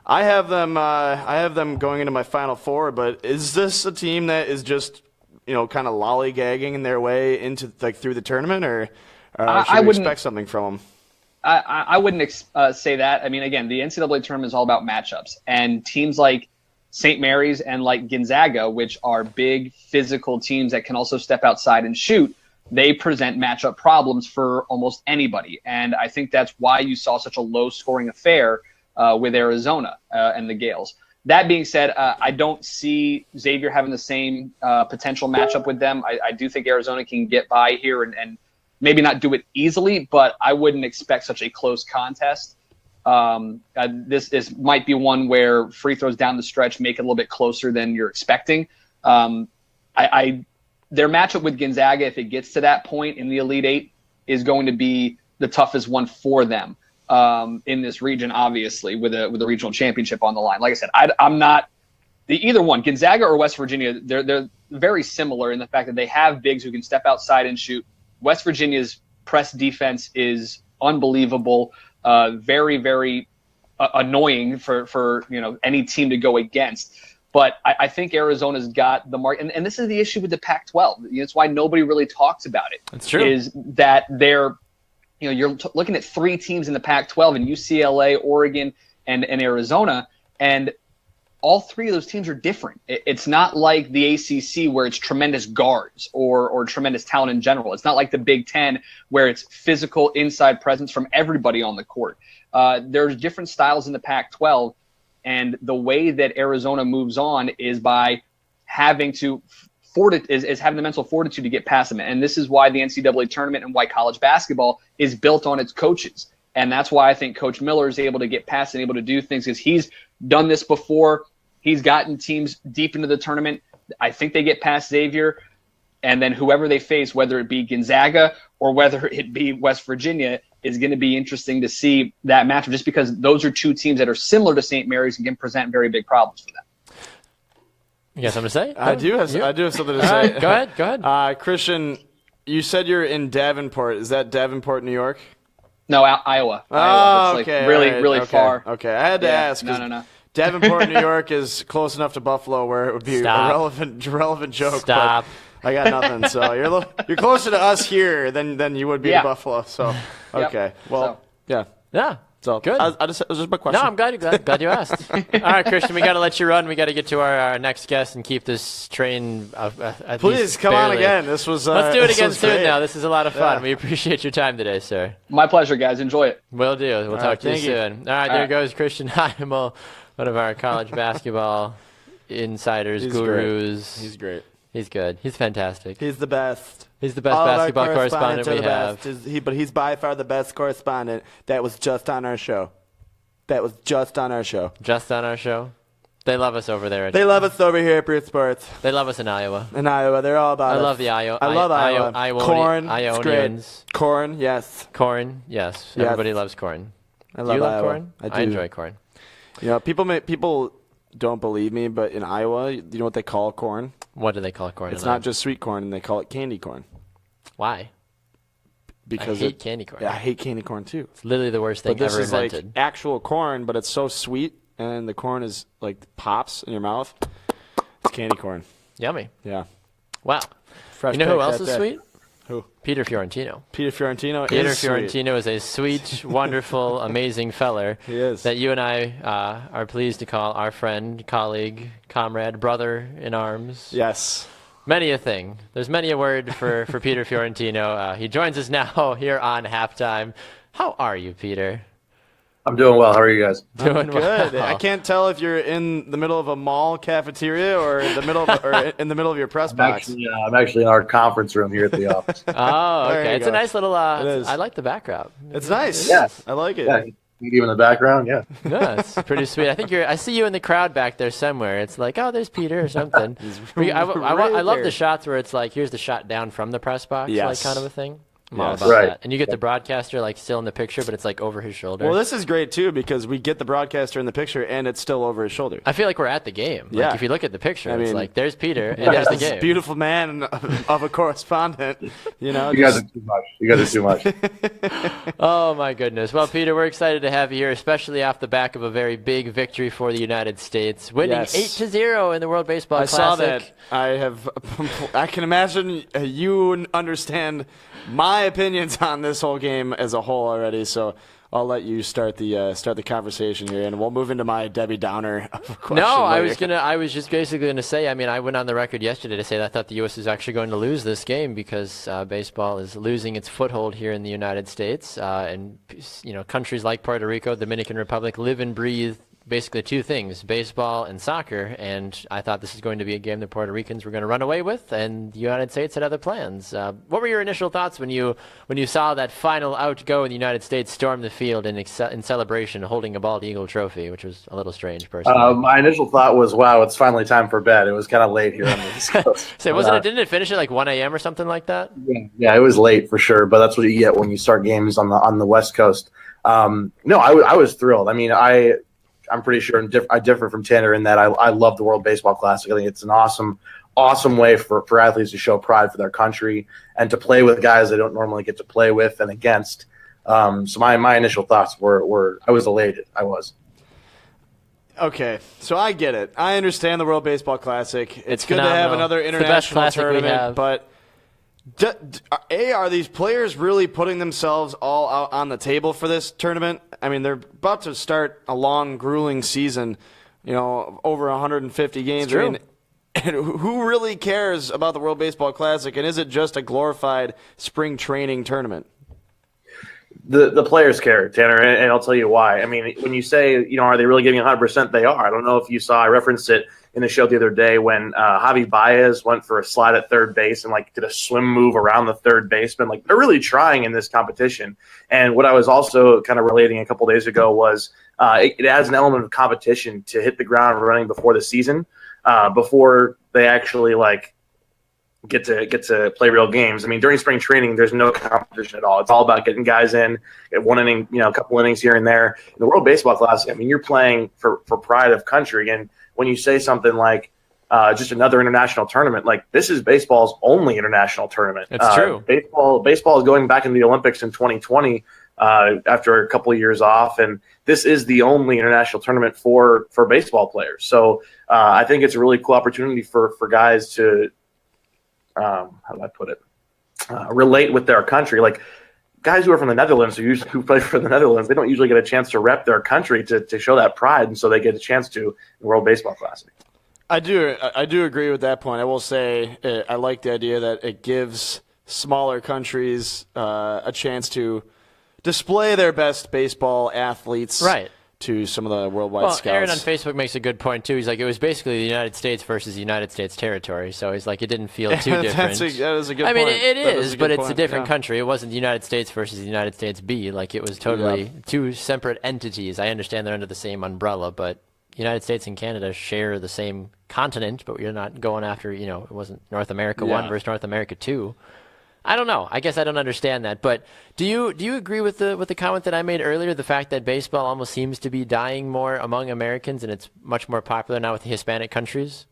I have them going into my Final Four, but is this a team that is just kind of lollygagging in their way into through the tournament, or should we expect something from them? I wouldn't say that. I mean, again, the NCAA tournament is all about matchups, and teams like St. Mary's and like Gonzaga, which are big physical teams that can also step outside and shoot, they present matchup problems for almost anybody. And I think that's why you saw such a low-scoring affair with Arizona and the Gales. That being said, I don't see Xavier having the same potential matchup with them. I do think Arizona can get by here and maybe not do it easily, but I wouldn't expect such a close contest. This might be one where free throws down the stretch make it a little bit closer than you're expecting. Their matchup with Gonzaga, if it gets to that point in the Elite Eight, is going to be the toughest one for them in this region, obviously, with a regional championship on the line. Like I said, I'm not either one, Gonzaga or West Virginia. They're very similar in the fact that they have bigs who can step outside and shoot. West Virginia's press defense is unbelievable, very, very annoying for any team to go against. But I think Arizona's got the mark, and this is the issue with the Pac-12. It's why nobody really talks about it. That's true. Is that you're looking at 3 teams in the Pac-12 in UCLA, Oregon, and Arizona, and all 3 of those teams are different. It's not like the ACC where it's tremendous guards or tremendous talent in general. It's not like the Big Ten where it's physical inside presence from everybody on the court. There's different styles in the Pac-12. And the way that Arizona moves on is by having to having the mental fortitude to get past them. And this is why the NCAA tournament and why college basketball is built on its coaches. And that's why I think Coach Miller is able to get past and able to do things, because he's done this before. He's gotten teams deep into the tournament. I think they get past Xavier. And then whoever they face, whether it be Gonzaga or whether it be West Virginia, is going to be interesting to see that matchup, just because those are 2 teams that are similar to St. Mary's and can present very big problems for them. You got something to say? I do have something to say. Go ahead. Christian, you said you're in Davenport. Is that Davenport, New York? No, Iowa. Oh, It's okay. like really, right, really okay, far. Okay, I had to ask. No. Davenport, New York is close enough to Buffalo where it would be Stop. a relevant joke. Stop. But I got nothing. So you're closer to us here than you would be to Buffalo. So okay, well, yeah. So Good. It was just my question. No, I'm glad you asked. All right, Christian, we got to let you run. We got to get to our next guest and keep this train. At Please least come on barely. again. This was. Let's do it this again was soon. great. Now, this is a lot of fun. Yeah. We appreciate your time today, sir. My pleasure, guys. Enjoy it. Will do. We'll talk to you thank you. soon. All right, there goes Christian Heimall, one of our college basketball insiders, He's gurus. Great. He's great. He's good. He's fantastic. He's the best. He's the best All of our basketball correspondent correspondents are we the have. best. But he's by far the best correspondent that was just on our show. Just on our show. Just on our show. They love us over there. They love us over here at Brew Sports. They love us in Iowa. In Iowa, they're all about I us. love the Iowa. I love Iowa. Corn, it's great. Ionians. Corn, yes. Corn, yes. Yes. Everybody loves corn. I Do love you love Iowa. corn? I do. I enjoy corn. You know, people don't believe me, but in Iowa, you know what they call corn? What do they call corn? It's in not Iowa? just sweet corn, and they call it candy corn. Why? Because I hate candy corn. Yeah, I hate candy corn too. It's literally the worst thing But this ever is invented. like actual corn, but it's so sweet, and the corn is like pops in your mouth. It's candy corn. Yummy. Yeah. Wow. Fresh You know who pick else right is there. sweet? Who? Peter Fiorentino. Peter Fiorentino Peter is sweet. Fiorentino is a sweet, wonderful, amazing feller. He is. That you and I are pleased to call our friend, colleague, comrade, brother in arms. Yes. Many a thing. There's many a word for Peter Fiorentino. He joins us now here on Halftime. How are you, Peter? I'm doing well. How are you guys? Doing Good. well. I can't tell if you're in the middle of a mall cafeteria or in the middle of your press box. I'm actually in our conference room here at the office. Oh, There okay. you It's go. a nice little. is. I like the background. It's nice. Yeah. I like it. Yeah, even in the background. Yeah. No, it's pretty sweet. I think I see you in the crowd back there somewhere. It's like, oh, there's Peter or something. I love the shots where it's like, here's the shot down from the press box, Yes. like kind of a thing. I'm all Yes. about Right. that. And you get the broadcaster like still in the picture, but it's like over his shoulder. Well, this is great too because we get the broadcaster in the picture and it's still over his shoulder. I feel like we're at the game. Like, Yeah. if you look at the picture, I it's mean, like there's Peter and Yeah, there's the this game. beautiful man of a correspondent. You know, You guys are too much. You guys are too much. Oh my goodness. Well, Peter, we're excited to have you here, especially off the back of a very big victory for the United States, winning Yes. 8-0 in the World Baseball I Classic. saw that. I can imagine you understand my opinions on this whole game as a whole already. So I'll let you start the conversation here, and we'll move into my Debbie Downer question. No, later. I was just basically gonna say. I mean, I went on the record yesterday to say that I thought the U.S. is actually going to lose this game because baseball is losing its foothold here in the United States, and countries like Puerto Rico, Dominican Republic live and breathe basically two things, baseball and soccer, and I thought this is going to be a game the Puerto Ricans were going to run away with, and the United States had other plans. What were your initial thoughts when you saw that final out go and the United States storm the field in celebration holding a bald eagle trophy, which was a little strange, personally? My initial thought was, wow, it's finally time for bed. It was kind of late here on the East Coast. So didn't it finish at like 1 a.m. or something like that? Yeah, it was late for sure, but that's what you get when you start games on the West Coast. No, I was thrilled. I mean, I'm pretty sure I differ from Tanner in that I love the World Baseball Classic. I think it's an awesome way for athletes to show pride for their country and to play with guys they don't normally get to play with and against. So my initial thoughts were I was elated. I was. Okay, so I get it. I understand the World Baseball Classic. It's good to have another international tournament, but are these players really putting themselves all out on the table for this tournament? I mean, they're about to start a long, grueling season, over 150 games. It's true. I mean, and who really cares about the World Baseball Classic, and is it just a glorified spring training tournament? The players care, Tanner, and I'll tell you why. I mean, when you say, are they really giving 100%? They are. I don't know if you saw, I referenced it in the show the other day when Javi Baez went for a slide at third base and did a swim move around the third baseman. They're really trying in this competition. And what I was also kind of relating a couple days ago was it adds an element of competition to hit the ground running before the season, before they actually get to play real games. I mean, during spring training, there's no competition at all. It's all about getting guys in, get one inning, a couple innings here and there. In the World Baseball Classic, I mean, you're playing for pride of country. And when you say something like just another international tournament, this is baseball's only international tournament. It's true. Baseball is going back into the Olympics in 2020 after a couple of years off, and this is the only international tournament for baseball players. So I think it's a really cool opportunity for guys to how do I put it? Relate with their country. Guys who are from the Netherlands, who play for the Netherlands, they don't usually get a chance to rep their country to show that pride, and so they get a chance to in the World Baseball Classic. I do agree with that point. I will say I like the idea that it gives smaller countries a chance to display their best baseball athletes. Right. To some of the worldwide scouts. Aaron on Facebook makes a good point, too. He's like, it was basically the United States versus the United States territory. So he's like, it didn't feel too different. That is a good point. I mean, it is, but it's a different country. It wasn't the United States versus the United States B. It was totally two separate entities. I understand they're under the same umbrella, but United States and Canada share the same continent, but you're not going after, it wasn't North America 1 versus North America 2. I don't know. I guess I don't understand that. But do you agree with the comment that I made earlier, the fact that baseball almost seems to be dying more among Americans and it's much more popular now with the Hispanic countries?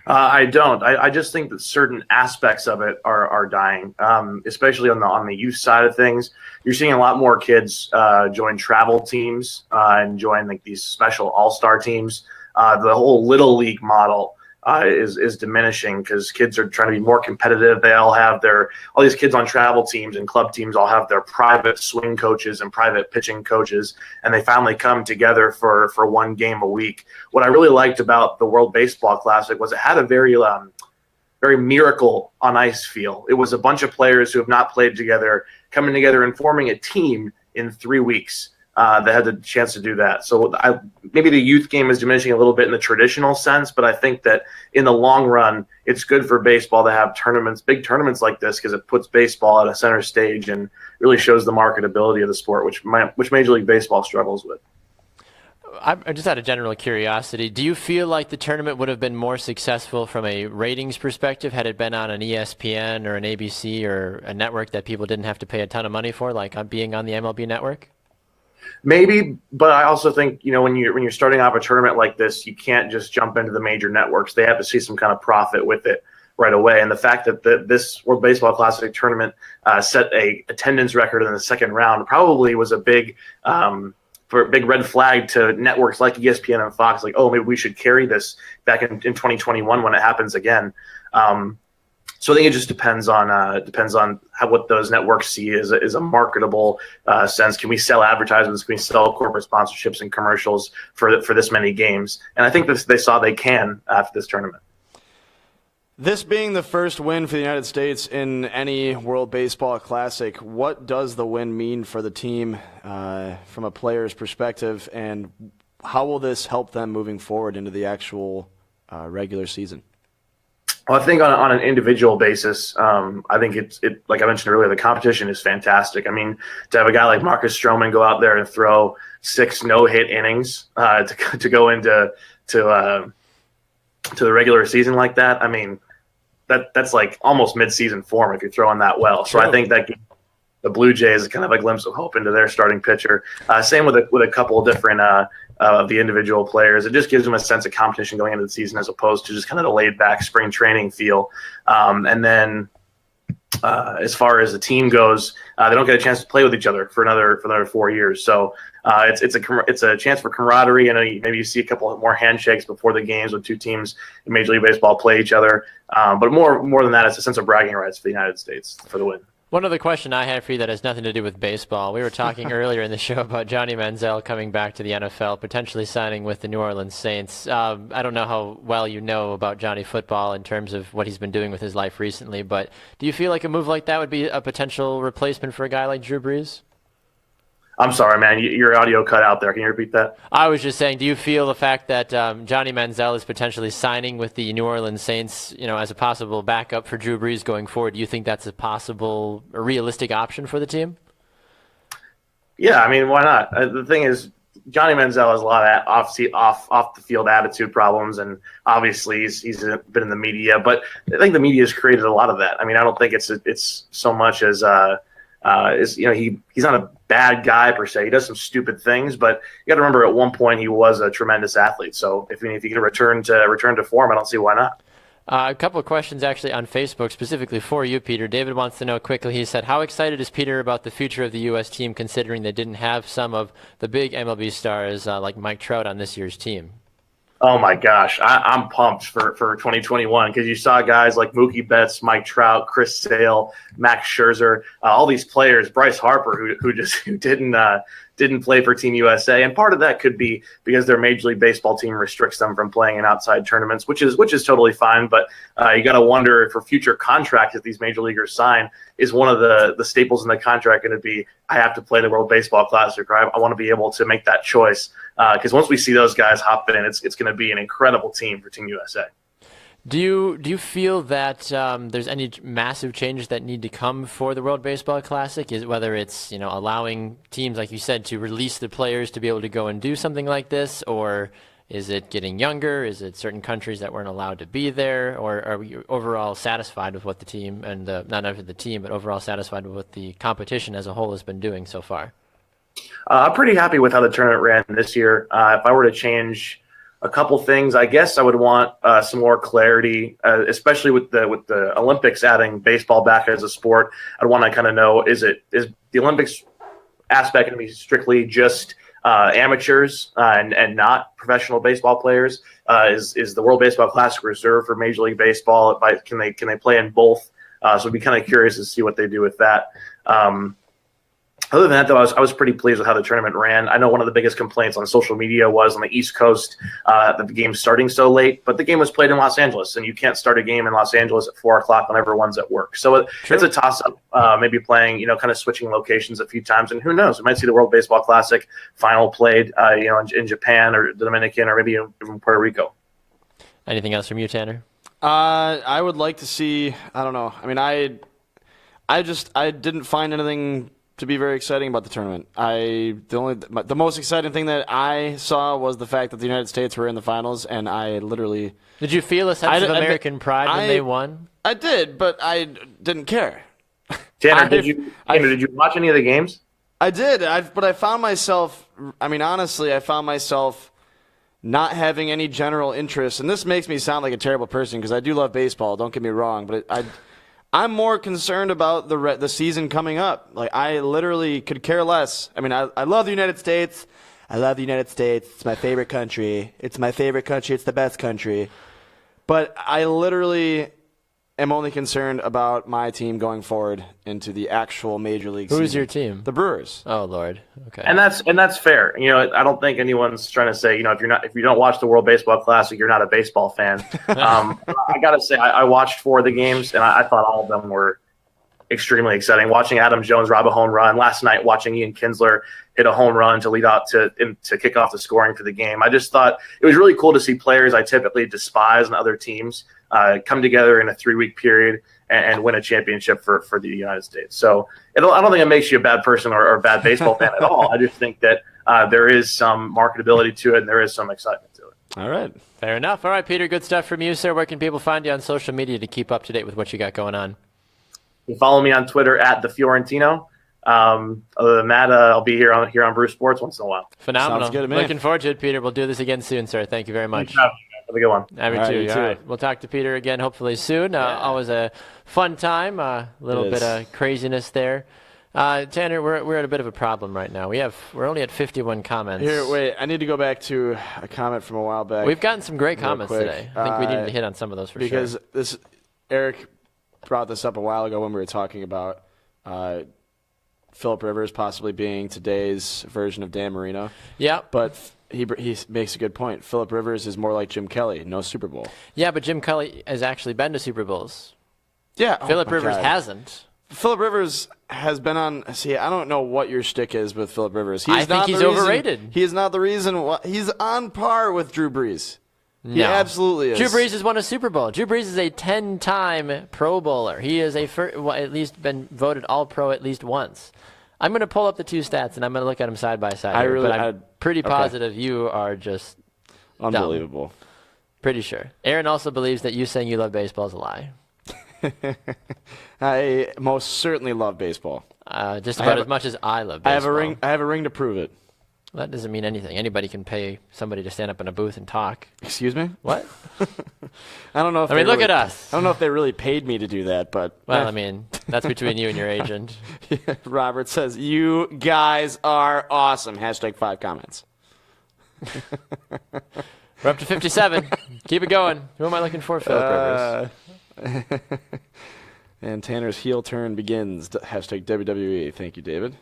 I don't. I just think that certain aspects of it are dying, especially on the youth side of things. You're seeing a lot more kids join travel teams and join these special all-star teams. The whole Little League model is diminishing because kids are trying to be more competitive. They all have all these kids on travel teams and club teams all have their private swing coaches and private pitching coaches, and they finally come together for one game a week. What I really liked about the World Baseball Classic was it had a very Miracle on Ice feel. It was a bunch of players who have not played together coming together and forming a team in 3 weeks. That had the chance to do that. So maybe the youth game is diminishing a little bit in the traditional sense, but I think that in the long run, it's good for baseball to have big tournaments like this, because it puts baseball at a center stage and really shows the marketability of the sport, which Major League Baseball struggles with. I just out of general curiosity, do you feel like the tournament would have been more successful from a ratings perspective had it been on an ESPN or an ABC or a network that people didn't have to pay a ton of money for, like being on the MLB network? Maybe, but I also think, when you're starting off a tournament like this, you can't just jump into the major networks. They have to see some kind of profit with it right away. And the fact that this World Baseball Classic tournament set a attendance record in the second round probably was a big red flag to networks like ESPN and Fox. Maybe we should carry this back in 2021 when it happens again. So So I think it just depends on what those networks see as a marketable sense. Can we sell advertisements? Can we sell corporate sponsorships and commercials for this many games? And I think they saw they can after this tournament. This being the first win for the United States in any World Baseball Classic, what does the win mean for the team from a player's perspective, and how will this help them moving forward into the actual regular season? Well, I think on an individual basis, I think it like I mentioned earlier, the competition is fantastic. I mean, to have a guy like Marcus Stroman go out there and throw 6 no-hit innings to go into the regular season like that, I mean, that's like almost mid-season form if you're throwing that well. So I think that the Blue Jays is kind of a glimpse of hope into their starting pitcher. Same with a couple of different of the individual players. It just gives them a sense of competition going into the season as opposed to just kind of the laid-back spring training feel. And then as far as the team goes, they don't get a chance to play with each other for another 4 years. So it's a chance for camaraderie. Maybe you see a couple more handshakes before the games when 2 teams in Major League Baseball play each other. But more than that, it's a sense of bragging rights for the United States for the win. One other question I had for you that has nothing to do with baseball. We were talking earlier in the show about Johnny Manziel coming back to the NFL, potentially signing with the New Orleans Saints. I don't know how well you know about Johnny football in terms of what he's been doing with his life recently, but do you feel like a move like that would be a potential replacement for a guy like Drew Brees? I'm sorry, man. Your audio cut out there. Can you repeat that? I was just saying, do you feel the fact that Johnny Manziel is potentially signing with the New Orleans Saints, as a possible backup for Drew Brees going forward, do you think that's a realistic option for the team? Yeah, I mean, why not? The thing is, Johnny Manziel has a lot of off the field attitude problems, and obviously he's been in the media. But I think the media has created a lot of that. I mean, I don't think it's so much as he's not a bad guy per se. He does some stupid things, but you got to remember at one point he was a tremendous athlete. So if he can return to form, I don't see why not. A couple of questions actually on Facebook specifically for you, Peter. David wants to know quickly. He said, how excited is Peter about the future of the U.S. team, considering they didn't have some of the big MLB stars like Mike Trout on this year's team? Oh my gosh, I'm pumped for 2021 because you saw guys like Mookie Betts, Mike Trout, Chris Sale, Max Scherzer, all these players, Bryce Harper, who didn't play for Team USA, and part of that could be because their Major League Baseball team restricts them from playing in outside tournaments, which is totally fine. But you got to wonder if for future contracts that these major leaguers sign, is one of the staples in the contract going to be I have to play the World Baseball Classic, or I want to be able to make that choice. Because once we see those guys hop in, it's going to be an incredible team for Team USA. Do you feel that there's any massive changes that need to come for the World Baseball Classic? Whether it's allowing teams, like you said, to release the players to be able to go and do something like this, or is it getting younger? Is it certain countries that weren't allowed to be there, or are we overall satisfied with what the team and not only the team, but overall satisfied with what the competition as a whole has been doing so far? I'm pretty happy with how the tournament ran this year. If I were to change a couple things, I guess I would want some more clarity, especially with the Olympics adding baseball back as a sport. I'd want to kind of know, is the Olympics aspect going to be strictly just amateurs and not professional baseball players? Is the World Baseball Classic reserved for Major League Baseball? Can they play in both? So I'd be kind of curious to see what they do with that. Other than that, though, I was pretty pleased with how the tournament ran. I know one of the biggest complaints on social media was on the East Coast that the game starting so late, but the game was played in Los Angeles, and you can't start a game in Los Angeles at 4 o'clock when everyone's at work. So it's a toss-up, maybe playing, kind of switching locations a few times, and who knows? We might see the World Baseball Classic final played, in Japan or the Dominican or maybe even Puerto Rico. Anything else from you, Tanner? I would like to see. I don't know. I mean, I didn't find anything to be very exciting about the tournament. The most exciting thing that I saw was the fact that the United States were in the finals, and I literally. Did you feel a sense of American pride when they won? I did, but I didn't care. Tanner, did you watch any of the games? I did, but I found myself. I mean, honestly, I found myself not having any general interest, and this makes me sound like a terrible person because I do love baseball. Don't get me wrong, but I'm more concerned about the season coming up. Like, I literally could care less. I mean, I love the United States. I love the United States. It's my favorite country. It's my favorite country. It's the best country. But I literally am only concerned about my team going forward into the actual major league season. Who's your team? The Brewers. Oh Lord. Okay. And that's fair. I don't think anyone's trying to say, if you don't watch the World Baseball Classic, you're not a baseball fan. I gotta say, I watched 4 of the games, and I thought all of them were extremely exciting. Watching Adam Jones rob a home run last night, watching Ian Kinsler hit a home run to lead out to kick off the scoring for the game. I just thought it was really cool to see players I typically despise on other teams come together in a 3-week period and win a championship for the United States. So I don't think it makes you a bad person or a bad baseball fan at all. I just think that there is some marketability to it and there is some excitement to it. All right. Fair enough. All right, Peter, good stuff from you, sir. Where can people find you on social media to keep up to date with what you got going on? You can follow me on Twitter at the Fiorentino. Other than that, I'll be here on Brew Sports once in a while. Phenomenal. Sounds good to me. Looking forward to it, Peter. We'll do this again soon, sir. Thank you very much. Have a good one. Have you All right, too. you All too. right. We'll talk to Peter again hopefully soon. Always a fun time. A little It bit is. of craziness there. Tanner, we're at a bit of a problem right now. We're only at 51 comments. Here, wait. I need to go back to a comment from a while back. We've gotten some great Real comments quick. today. I think we need to hit on some of those for because sure. Eric brought this up a while ago when we were talking about Phillip Rivers possibly being today's version of Dan Marino. Yeah. But he makes a good point. Phillip Rivers is more like Jim Kelly, no Super Bowl. Yeah, but Jim Kelly has actually been to Super Bowls. Yeah. Phillip Rivers hasn't. Phillip Rivers has been on. See, I don't know what your shtick is with Phillip Rivers. I think he's overrated. He is not the reason why. He's on par with Drew Brees. He absolutely is. Drew Brees has won a Super Bowl. Drew Brees is a 10-time Pro Bowler. He is at least been voted All-Pro at least once. I'm going to pull up the 2 stats, and I'm going to look at them side by side. But I'm pretty positive you are just unbelievable. Dumb. Pretty sure. Aaron also believes that you saying you love baseball is a lie. I most certainly love baseball. Just about as much as I love baseball. I have a ring to prove it. Well, that doesn't mean anything. Anybody can pay somebody to stand up in a booth and talk. Excuse me? What? I don't know if look at us. I don't know if they really paid me to do that, but well, I mean, that's between you and your agent. Robert says, "You guys are awesome." #5 comments. We're up to 57. Keep it going. Who am I looking for? Phillip Rivers. And Tanner's heel turn begins. #WWE. Thank you, David.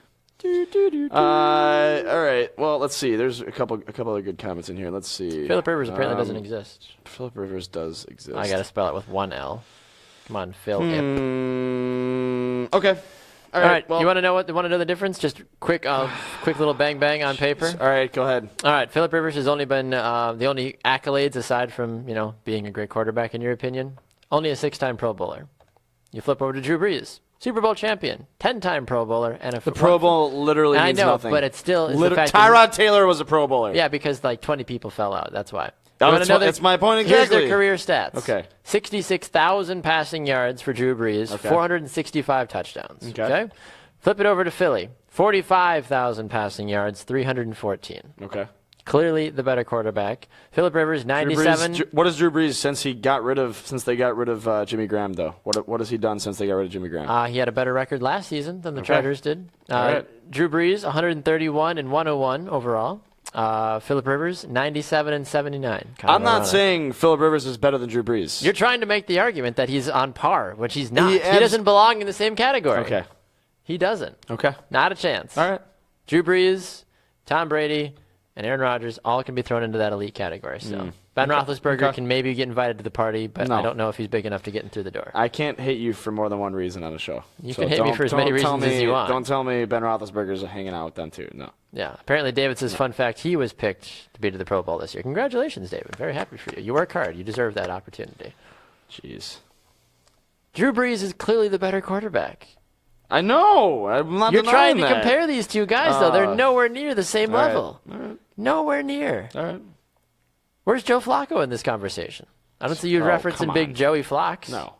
All right. Well, let's see. There's a couple other good comments in here. Let's see. Phillip Rivers apparently doesn't exist. Phillip Rivers does exist. I gotta spell it with 1 L. Come on, Phil. Okay. All right. Well, you want to know the difference? Just quick little bang on paper. All right. Go ahead. All right. Phillip Rivers has only been the only accolades aside from being a great quarterback in your opinion. Only a 6-time Pro Bowler. You flip over to Drew Brees. Super Bowl champion, 10-time Pro Bowler, and the Pro Bowl literally means nothing. But it still is the fact Tyrod Taylor was a Pro Bowler. Yeah, because 20 people fell out. That's why. That's my point exactly. Here's their career stats. Okay. 66,000 passing yards for Drew Brees, Okay. 465 touchdowns. Okay. Flip it over to Philly. 45,000 passing yards, 314. Okay. Clearly the better quarterback. Phillip Rivers, 97. What has Drew Brees since they got rid of Jimmy Graham though? What has he done since they got rid of Jimmy Graham? He had a better record last season than the Okay. Chargers did. All right. Drew Brees, 131 and 101 overall. Phillip Rivers, 97 and 79. I'm not saying Phillip Rivers is better than Drew Brees. You're trying to make the argument that he's on par, which he's not. He doesn't belong in the same category. Okay. He doesn't. Okay. Not a chance. All right. Drew Brees, Tom Brady, and Aaron Rodgers all can be thrown into that elite category. So Ben Roethlisberger can maybe get invited to the party, but I don't know if he's big enough to get in through the door. I can't hate you for more than one reason on a show. You can hate me for as many reasons as you want. Don't tell me Ben Roethlisberger's hanging out with them too. No. Yeah. Apparently, David says, fun fact, he was picked to be to the Pro Bowl this year. Congratulations, David. Very happy for you. You work hard. You deserve that opportunity. Jeez. Drew Brees is clearly the better quarterback. I know. I'm not You're trying denying to that. compare these two guys, though. They're nowhere near the same All right. level. All right. Nowhere near. All right. Where's Joe Flacco in this conversation? I don't see you referencing come Big on. Joey Flocks. No.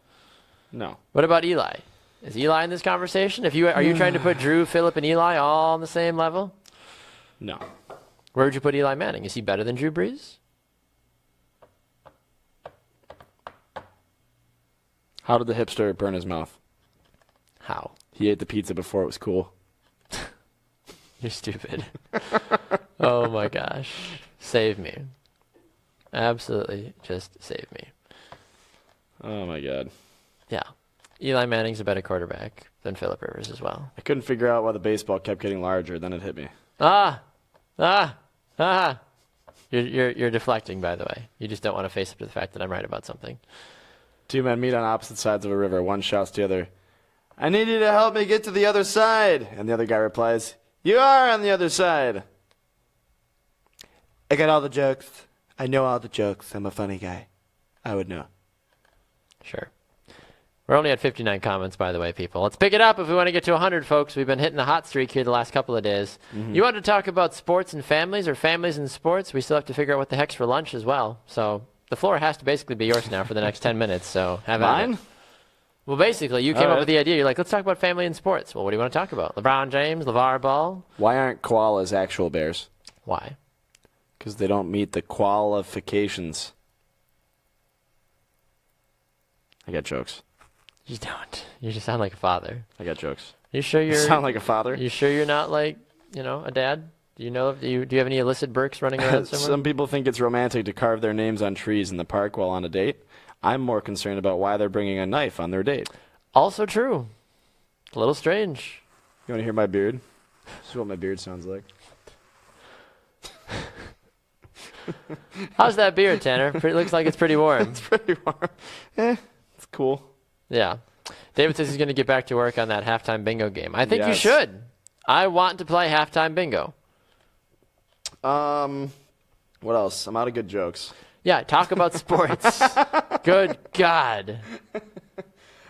What about Eli? Is Eli in this conversation? Are you trying to put Drew, Phillip, and Eli all on the same level? No. Where would you put Eli Manning? Is he better than Drew Brees? How did the hipster burn his mouth? How? He ate the pizza before it was cool. You're stupid. Oh my gosh. Save me. Absolutely just save me. Oh my God. Yeah. Eli Manning's a better quarterback than Phillip Rivers as well. I couldn't figure out why the baseball kept getting larger. Then it hit me. You're deflecting, by the way. You just don't want to face up to the fact that I'm right about something. Two men meet on opposite sides of a river. One shouts to the other, "I need you to help me get to the other side." And the other guy replies, "You are on the other side." I got all the jokes. I know all the jokes. I'm a funny guy. I would know. Sure. We're only at 59 comments, by the way, people. Let's pick it up if we want to get to 100, folks. We've been hitting a hot streak here the last couple of days. You want to talk about sports and families or families and sports? We still have to figure out what the heck's for lunch as well. So the floor has to basically be yours now for the next 10 minutes. So have at it. Mine? Well, basically, you came up with the idea. You're like, let's talk about family and sports. Well, what do you want to talk about? LeBron James, LeVar Ball? Why aren't koalas actual bears? Why? Because they don't meet the qualifications. I got jokes. You don't. You just sound like a father. I got jokes. You sure You you're sound like a father? You sure you're not like, a dad? Do you know? Do you have any illicit Burks running around somewhere? Some people think it's romantic to carve their names on trees in the park while on a date. I'm more concerned about why they're bringing a knife on their date. Also true. A little strange. You want to hear my beard? This is what my beard sounds like. How's that beard, Tanner? Looks like it's pretty warm. It's pretty warm. It's cool. Yeah. David says he's going to get back to work on that halftime bingo game. I think you Yes. should. I want to play halftime bingo. What else? I'm out of good jokes. Yeah, talk about sports. Good God.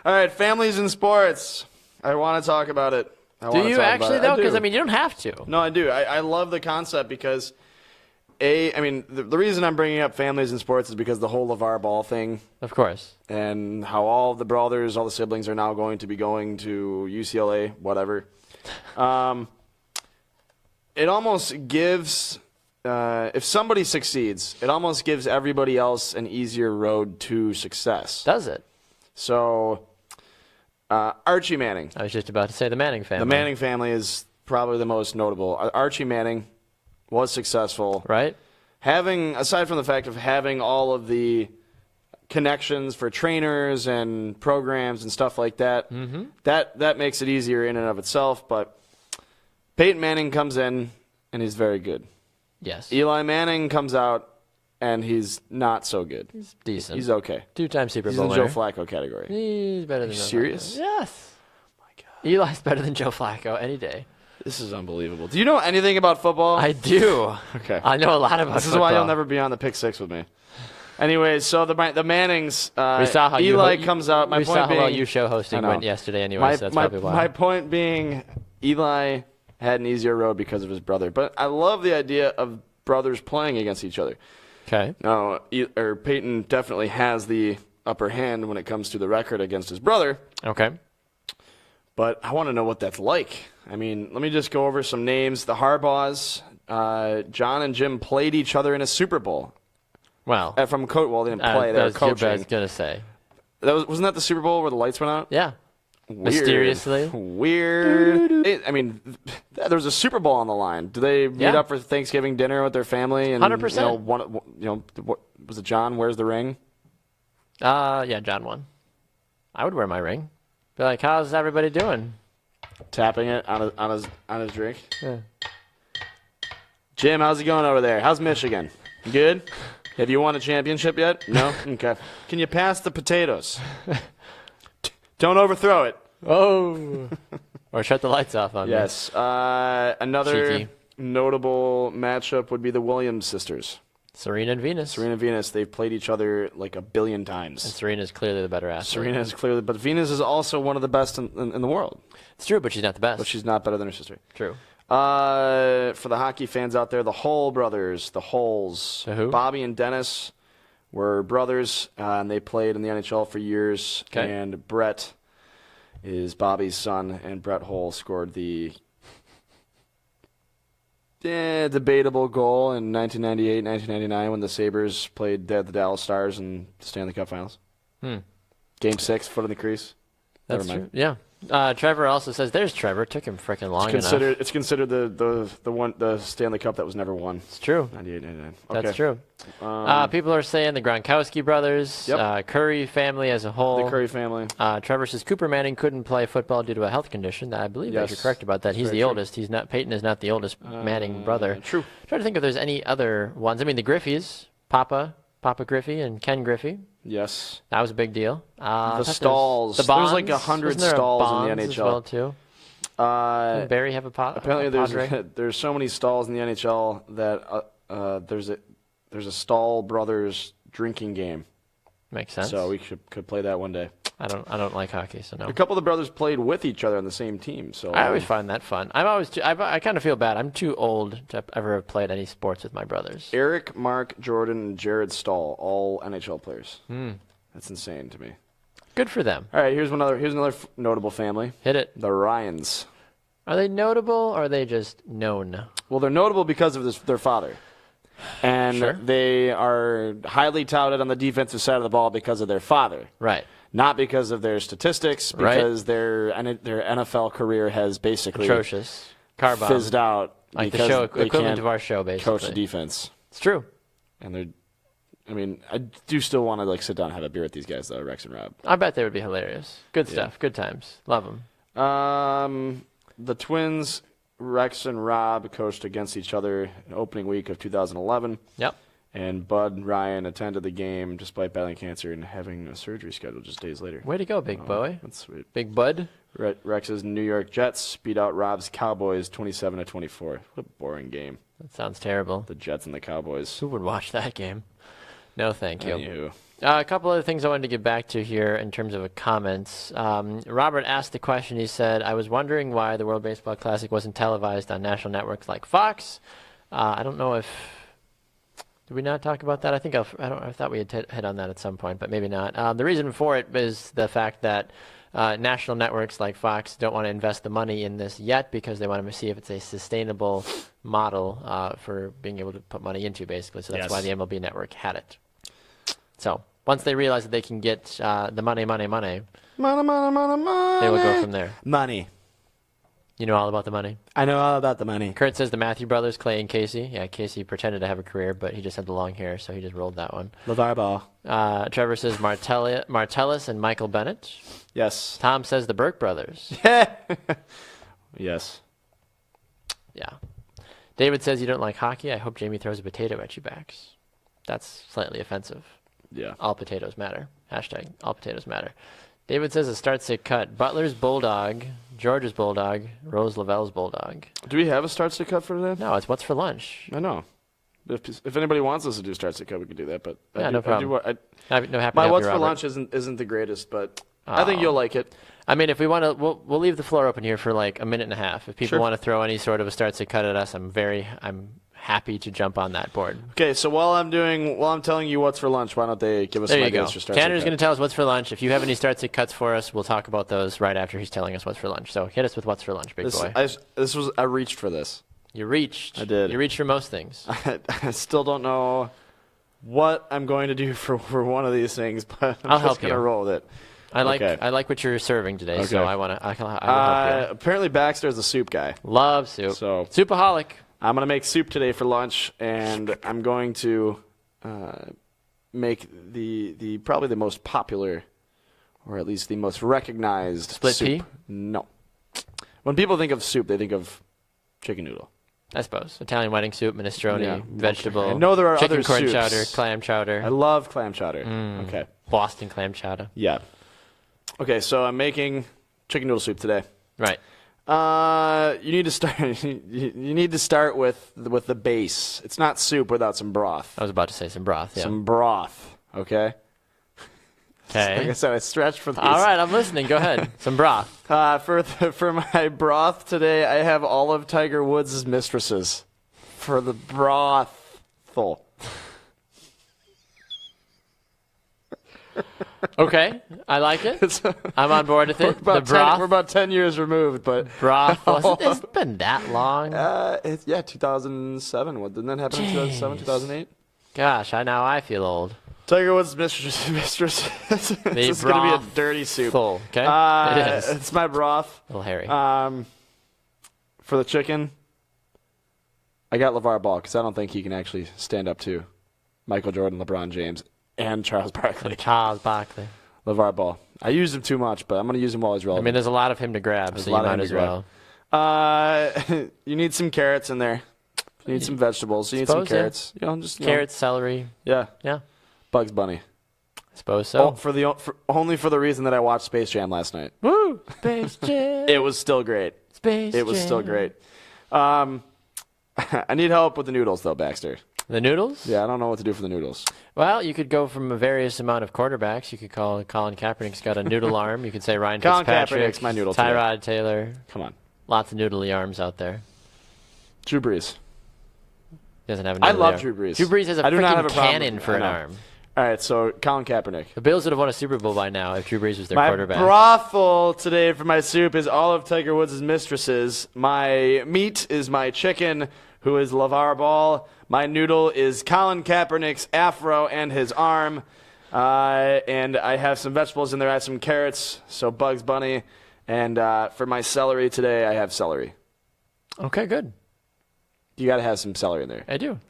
All right, families and sports. I want to talk about it. Do you actually, though? Because, you don't have to. No, I do. I love the concept because, the reason I'm bringing up families and sports is because the whole LeVar Ball thing. Of course. And how all the brothers, all the siblings are now going to be going to UCLA, whatever. It almost gives, if somebody succeeds, it almost gives everybody else an easier road to success. Does it? So, Archie Manning. I was just about to say the Manning family. The Manning family is probably the most notable. Archie Manning was successful. Right. Aside from the fact of having all of the connections for trainers and programs and stuff like that, that makes it easier in and of itself. But Peyton Manning comes in, and he's very good. Yes. Eli Manning comes out, and he's not so good. He's decent. He's okay. Two-time Super He's Bowl in the winner. Joe Flacco category. He's better than Joe serious? Flacco. Yes. Oh my God. Eli's better than Joe Flacco any day. This is unbelievable. Do you know anything about football? I do. Okay. I know a lot about This football. is why you'll never be on the Pick Six with me. Anyways, so the Mannings, we saw how Eli comes out. My we point saw being, how well you show hosting went yesterday anyway, so that's probably why. My point being, Eli had an easier road because of his brother. But I love the idea of brothers playing against each other. Okay. Now, Peyton definitely has the upper hand when it comes to the record against his brother. Okay. But I want to know what that's like. Let me just go over some names. The Harbaughs, John and Jim played each other in a Super Bowl. Well, they didn't play. They were coaching. I was going to say. Wasn't that the Super Bowl where the lights went out? Yeah. Weird. Mysteriously. Weird. There was a Super Bowl on the line. Do they meet up for Thanksgiving dinner with their family? And 100%. Was it John? Where's the ring? Yeah, John won. I would wear my ring. Be like, how's everybody doing? Tapping it on his drink. Yeah. Jim, how's it going over there? How's Michigan? Good? Have you won a championship yet? No? Okay. Can you pass the potatoes? Don't overthrow it. Oh. Or shut the lights off on me. Yes. Another Cheeky. notable matchup would be the Williams sisters. Serena and Venus. Serena and Venus, they've played each other like a billion times. And Serena's clearly the better athlete. But Venus is also one of the best in the world. It's true, but she's not the best. But she's not better than her sister. True. For the hockey fans out there, the Hull brothers, the Hulls. The who? Bobby and Dennis were brothers, and they played in the NHL for years. Okay. And Brett is Bobby's son, and Brett Hull scored the debatable goal in 1998, 1999 when the Sabres played the Dallas Stars in the Stanley Cup Finals. Game 6, foot in the crease. That's Never mind. true. Yeah. Trevor also says, "There's Trevor. Took him freaking long enough." It's considered the Stanley Cup that was never won. It's true. 98-99. Okay. That's true. People are saying the Gronkowski brothers, Curry family as a whole. The Curry family. Trevor says Cooper Manning couldn't play football due to a health condition. I believe that you're correct about that. He's the oldest. He's not. Peyton is not the oldest Manning brother. True. I'm trying to think if there's any other ones. I mean, the Griffeys, Papa Griffey and Ken Griffey. Yes. That was a big deal. The stalls. The Bonds. There's like 100 Wasn't there a stalls in the Bonds NHL. as well too. Didn't Barry have a Apparently, there's so many stalls in the NHL that there's a Stall Brothers drinking game. Makes sense. So we could play that one day. I don't like hockey, so no. A couple of the brothers played with each other on the same team. So I always find that fun. I kind of feel bad. I'm too old to ever have played any sports with my brothers. Eric, Mark, Jordan, and Jared Stahl, all NHL players. That's insane to me. Good for them. All right, here's another notable family. Hit it. The Ryans. Are they notable or are they just known? Well, they're notable because of their father. And they are highly touted on the defensive side of the ball because of their father. Right. Not because of their statistics, because their NFL career has basically atrocious. Fizzed out. Like the show, equivalent of our show, basically. Coach the defense. It's true. And I do still want to sit down and have a beer with these guys, though, Rex and Rob. I bet they would be hilarious. Good stuff. Good times. Love them. The Twins, Rex and Rob, coached against each other in opening week of 2011. Yep. And Bud Ryan attended the game despite battling cancer and having a surgery scheduled just days later. Way to go, big boy. That's sweet. Big Bud. Rex's New York Jets beat out Rob's Cowboys 27-24. What a boring game. That sounds terrible. The Jets and the Cowboys. Who would watch that game? No, thank you. Anywho. A couple other things I wanted to get back to here in terms of comments. Robert asked the question. He said, I was wondering why the World Baseball Classic wasn't televised on national networks like Fox. I don't know if... Did we not talk about that? I thought we had hit on that at some point, but maybe not. The reason for it is the fact that national networks like Fox don't want to invest the money in this yet because they want to see if it's a sustainable model for being able to put money into, basically. So that's why the MLB network had it. So once they realize that they can get the money, they will go from there. Money. You know all about the money? I know all about the money. Kurt says the Matthew brothers, Clay and Casey. Yeah, Casey pretended to have a career, but he just had the long hair, so he just rolled that one. LeVar Ball. Trevor says Martellus and Michael Bennett. Yes. Tom says the Burke brothers. Yes. Yeah. David says you don't like hockey. I hope Jamie throws a potato at you backs. That's slightly offensive. Yeah. All potatoes matter. Hashtag all potatoes matter. David says a start-sit cut. Butler's Bulldog, George's Bulldog, Rose Lavelle's Bulldog. Do we have a start-sit cut for today? No, it's what's for lunch. I know. If anybody wants us to do start-sit cut, we could do that. But no problem. My what's for lunch isn't the greatest, but I think you'll like it. I mean, if we want to, we'll leave the floor open here for like a minute and a half. If people want to throw any sort of a start-sit cut at us, I'm happy to jump on that board. Okay, so while I'm telling you what's for lunch, why don't they give us some ideas for start-sit Tanner's going to tell us what's for lunch. If you have any start-sit cuts for us, we'll talk about those right after he's telling us what's for lunch. So hit us with what's for lunch, big boy. I reached for this. You reached. I did. You reached for most things. I still don't know what I'm going to do for one of these things, but I'm just going to roll with it. I like what you're serving today, so I will help you. Apparently Baxter's a soup guy. Love soup. So Soupaholic. I'm going to make soup today for lunch, and I'm going to make the probably the most popular, or at least the most recognized split soup. pea? No. When people think of soup, they think of chicken noodle. I suppose. Italian wedding soup, minestrone, vegetable. I know there are chicken other corn soups. chowder, clam chowder. I love clam chowder. Okay. Boston clam chowder. Yeah. Okay, so I'm making chicken noodle soup today. Right. You need to start. You need to start with the base. It's not soup without some broth. I was about to say some broth. Yeah. Some broth. Okay. Okay. Like I said, I stretched for these. All right, I'm listening. Go ahead. Some broth. For my broth today, I have all of Tiger Woods' mistresses. For the brothful. Okay, I like it. I'm on board with it. We're about 10 years removed, but broth. It's been that long. 2007. Didn't that happen in 2007, 2008? Gosh, now I feel old. Tiger Woods' mistress. This is going to be a dirty soup. Full, okay? It is. It's my broth. A little hairy. For the chicken, I got LeVar Ball because I don't think he can actually stand up to Michael Jordan, LeBron James, and Charles Barkley. LeVar Ball. I used him too much, but I'm going to use him while he's relevant. I mean, there's a lot of him to grab, so you might as well. You need some carrots in there. You need some vegetables. You need some carrots. Yeah. Carrots, celery. Yeah. Yeah. Bugs Bunny. I suppose so. Only for the reason that I watched Space Jam last night. Woo! Space Jam. It was still great. It was still great. I need help with the noodles, though, Baxter. The noodles? Yeah, I don't know what to do for the noodles. Well, you could go from a various amount of quarterbacks. You could call Colin Kaepernick's got a noodle arm. You could say Ryan Fitzpatrick. Colin Kaepernick's my noodle Tyrod Taylor. Come on. Lots of noodly arms out there. Drew Brees. Doesn't have a noodly arm. I love Drew Brees. Drew Brees has a freaking cannon for an arm. All right, so Colin Kaepernick. The Bills would have won a Super Bowl by now if Drew Brees was their quarterback. My brothel today for my soup is all of Tiger Woods' mistresses. My meat is my chicken, who is LeVar Ball. My noodle is Colin Kaepernick's afro and his arm. And I have some vegetables in there. I have some carrots, so Bugs Bunny. And for my celery today, I have celery. Okay, good. You got to have some celery in there. I do.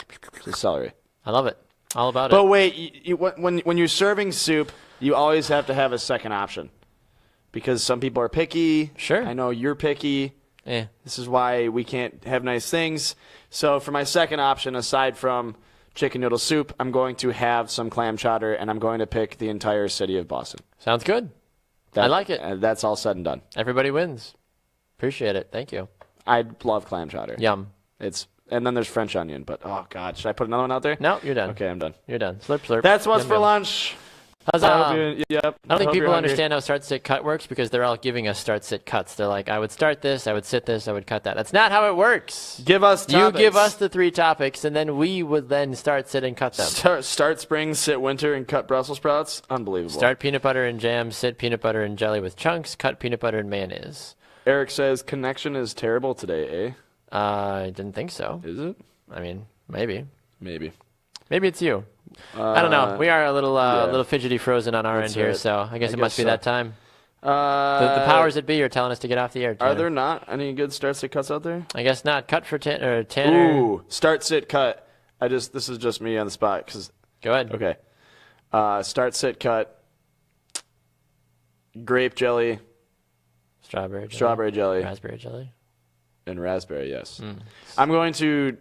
Just celery. I love it. All about it. But wait, when you're serving soup, you always have to have a second option. Because some people are picky. Sure. I know you're picky. Yeah. This is why we can't have nice things. So for my second option, aside from chicken noodle soup, I'm going to have some clam chowder, and I'm going to pick the entire city of Boston. Sounds good. I like it. That's all said and done. Everybody wins. Appreciate it. Thank you. I love clam chowder. Yum. And then there's French onion, but oh god, should I put another one out there? No, you're done. Okay, I'm done. You're done. Slurp, slurp. That's what's yum, for yum. lunch. Huzzah. I don't think people understand how start, sit, cut works because they're all giving us start, sit, cuts. They're like, I would start this, I would sit this, I would cut that. That's not how it works. Give us topics. You give us the 3 topics, and then we would then start, sit, and cut them. Start spring, sit winter, and cut Brussels sprouts. Unbelievable. Start peanut butter and jam, sit peanut butter and jelly with chunks, cut peanut butter and mayonnaise. Eric says connection is terrible today, eh? I didn't think so. Is it? I mean, maybe. Maybe it's you. I don't know. We are a little fidgety frozen on our end here, so I guess it must be that time. The powers that be are telling us to get off the air. Tanner. Are there not any good start sit cuts out there? I guess not. Cut for Tanner. Ooh, start sit cut. This is just me on the spot. Go ahead. Okay. Start sit cut. Grape jelly. Strawberry jelly. Raspberry jelly. And raspberry, yes. I'm going to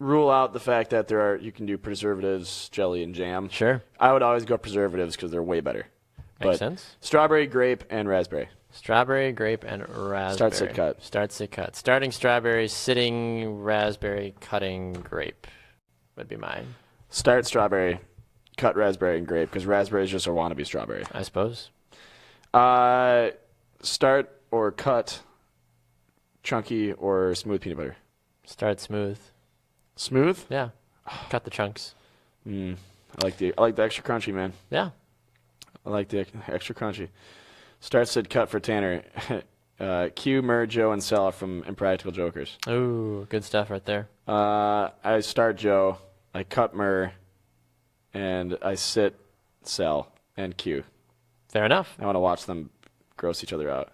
rule out the fact that you can do preservatives, jelly, and jam. Sure. I would always go preservatives because they're way better. Makes sense. Strawberry, grape, and raspberry. Strawberry, grape, and raspberry. Start, sit, cut. Start, sit, cut. Starting strawberry, sitting raspberry, cutting grape would be mine. Start strawberry, cut raspberry and grape because raspberry is just a wannabe strawberry. I suppose. Start or cut chunky or smooth peanut butter. Start smooth. Smooth? Yeah. Cut the chunks. I like the extra crunchy, man. Yeah. I like the extra crunchy. Start, sit, cut for Tanner. Q, Murr, Joe, and Sal from Impractical Jokers. Ooh, good stuff right there. I start Joe, I cut Murr, and I sit Sal and Q. Fair enough. I want to watch them gross each other out.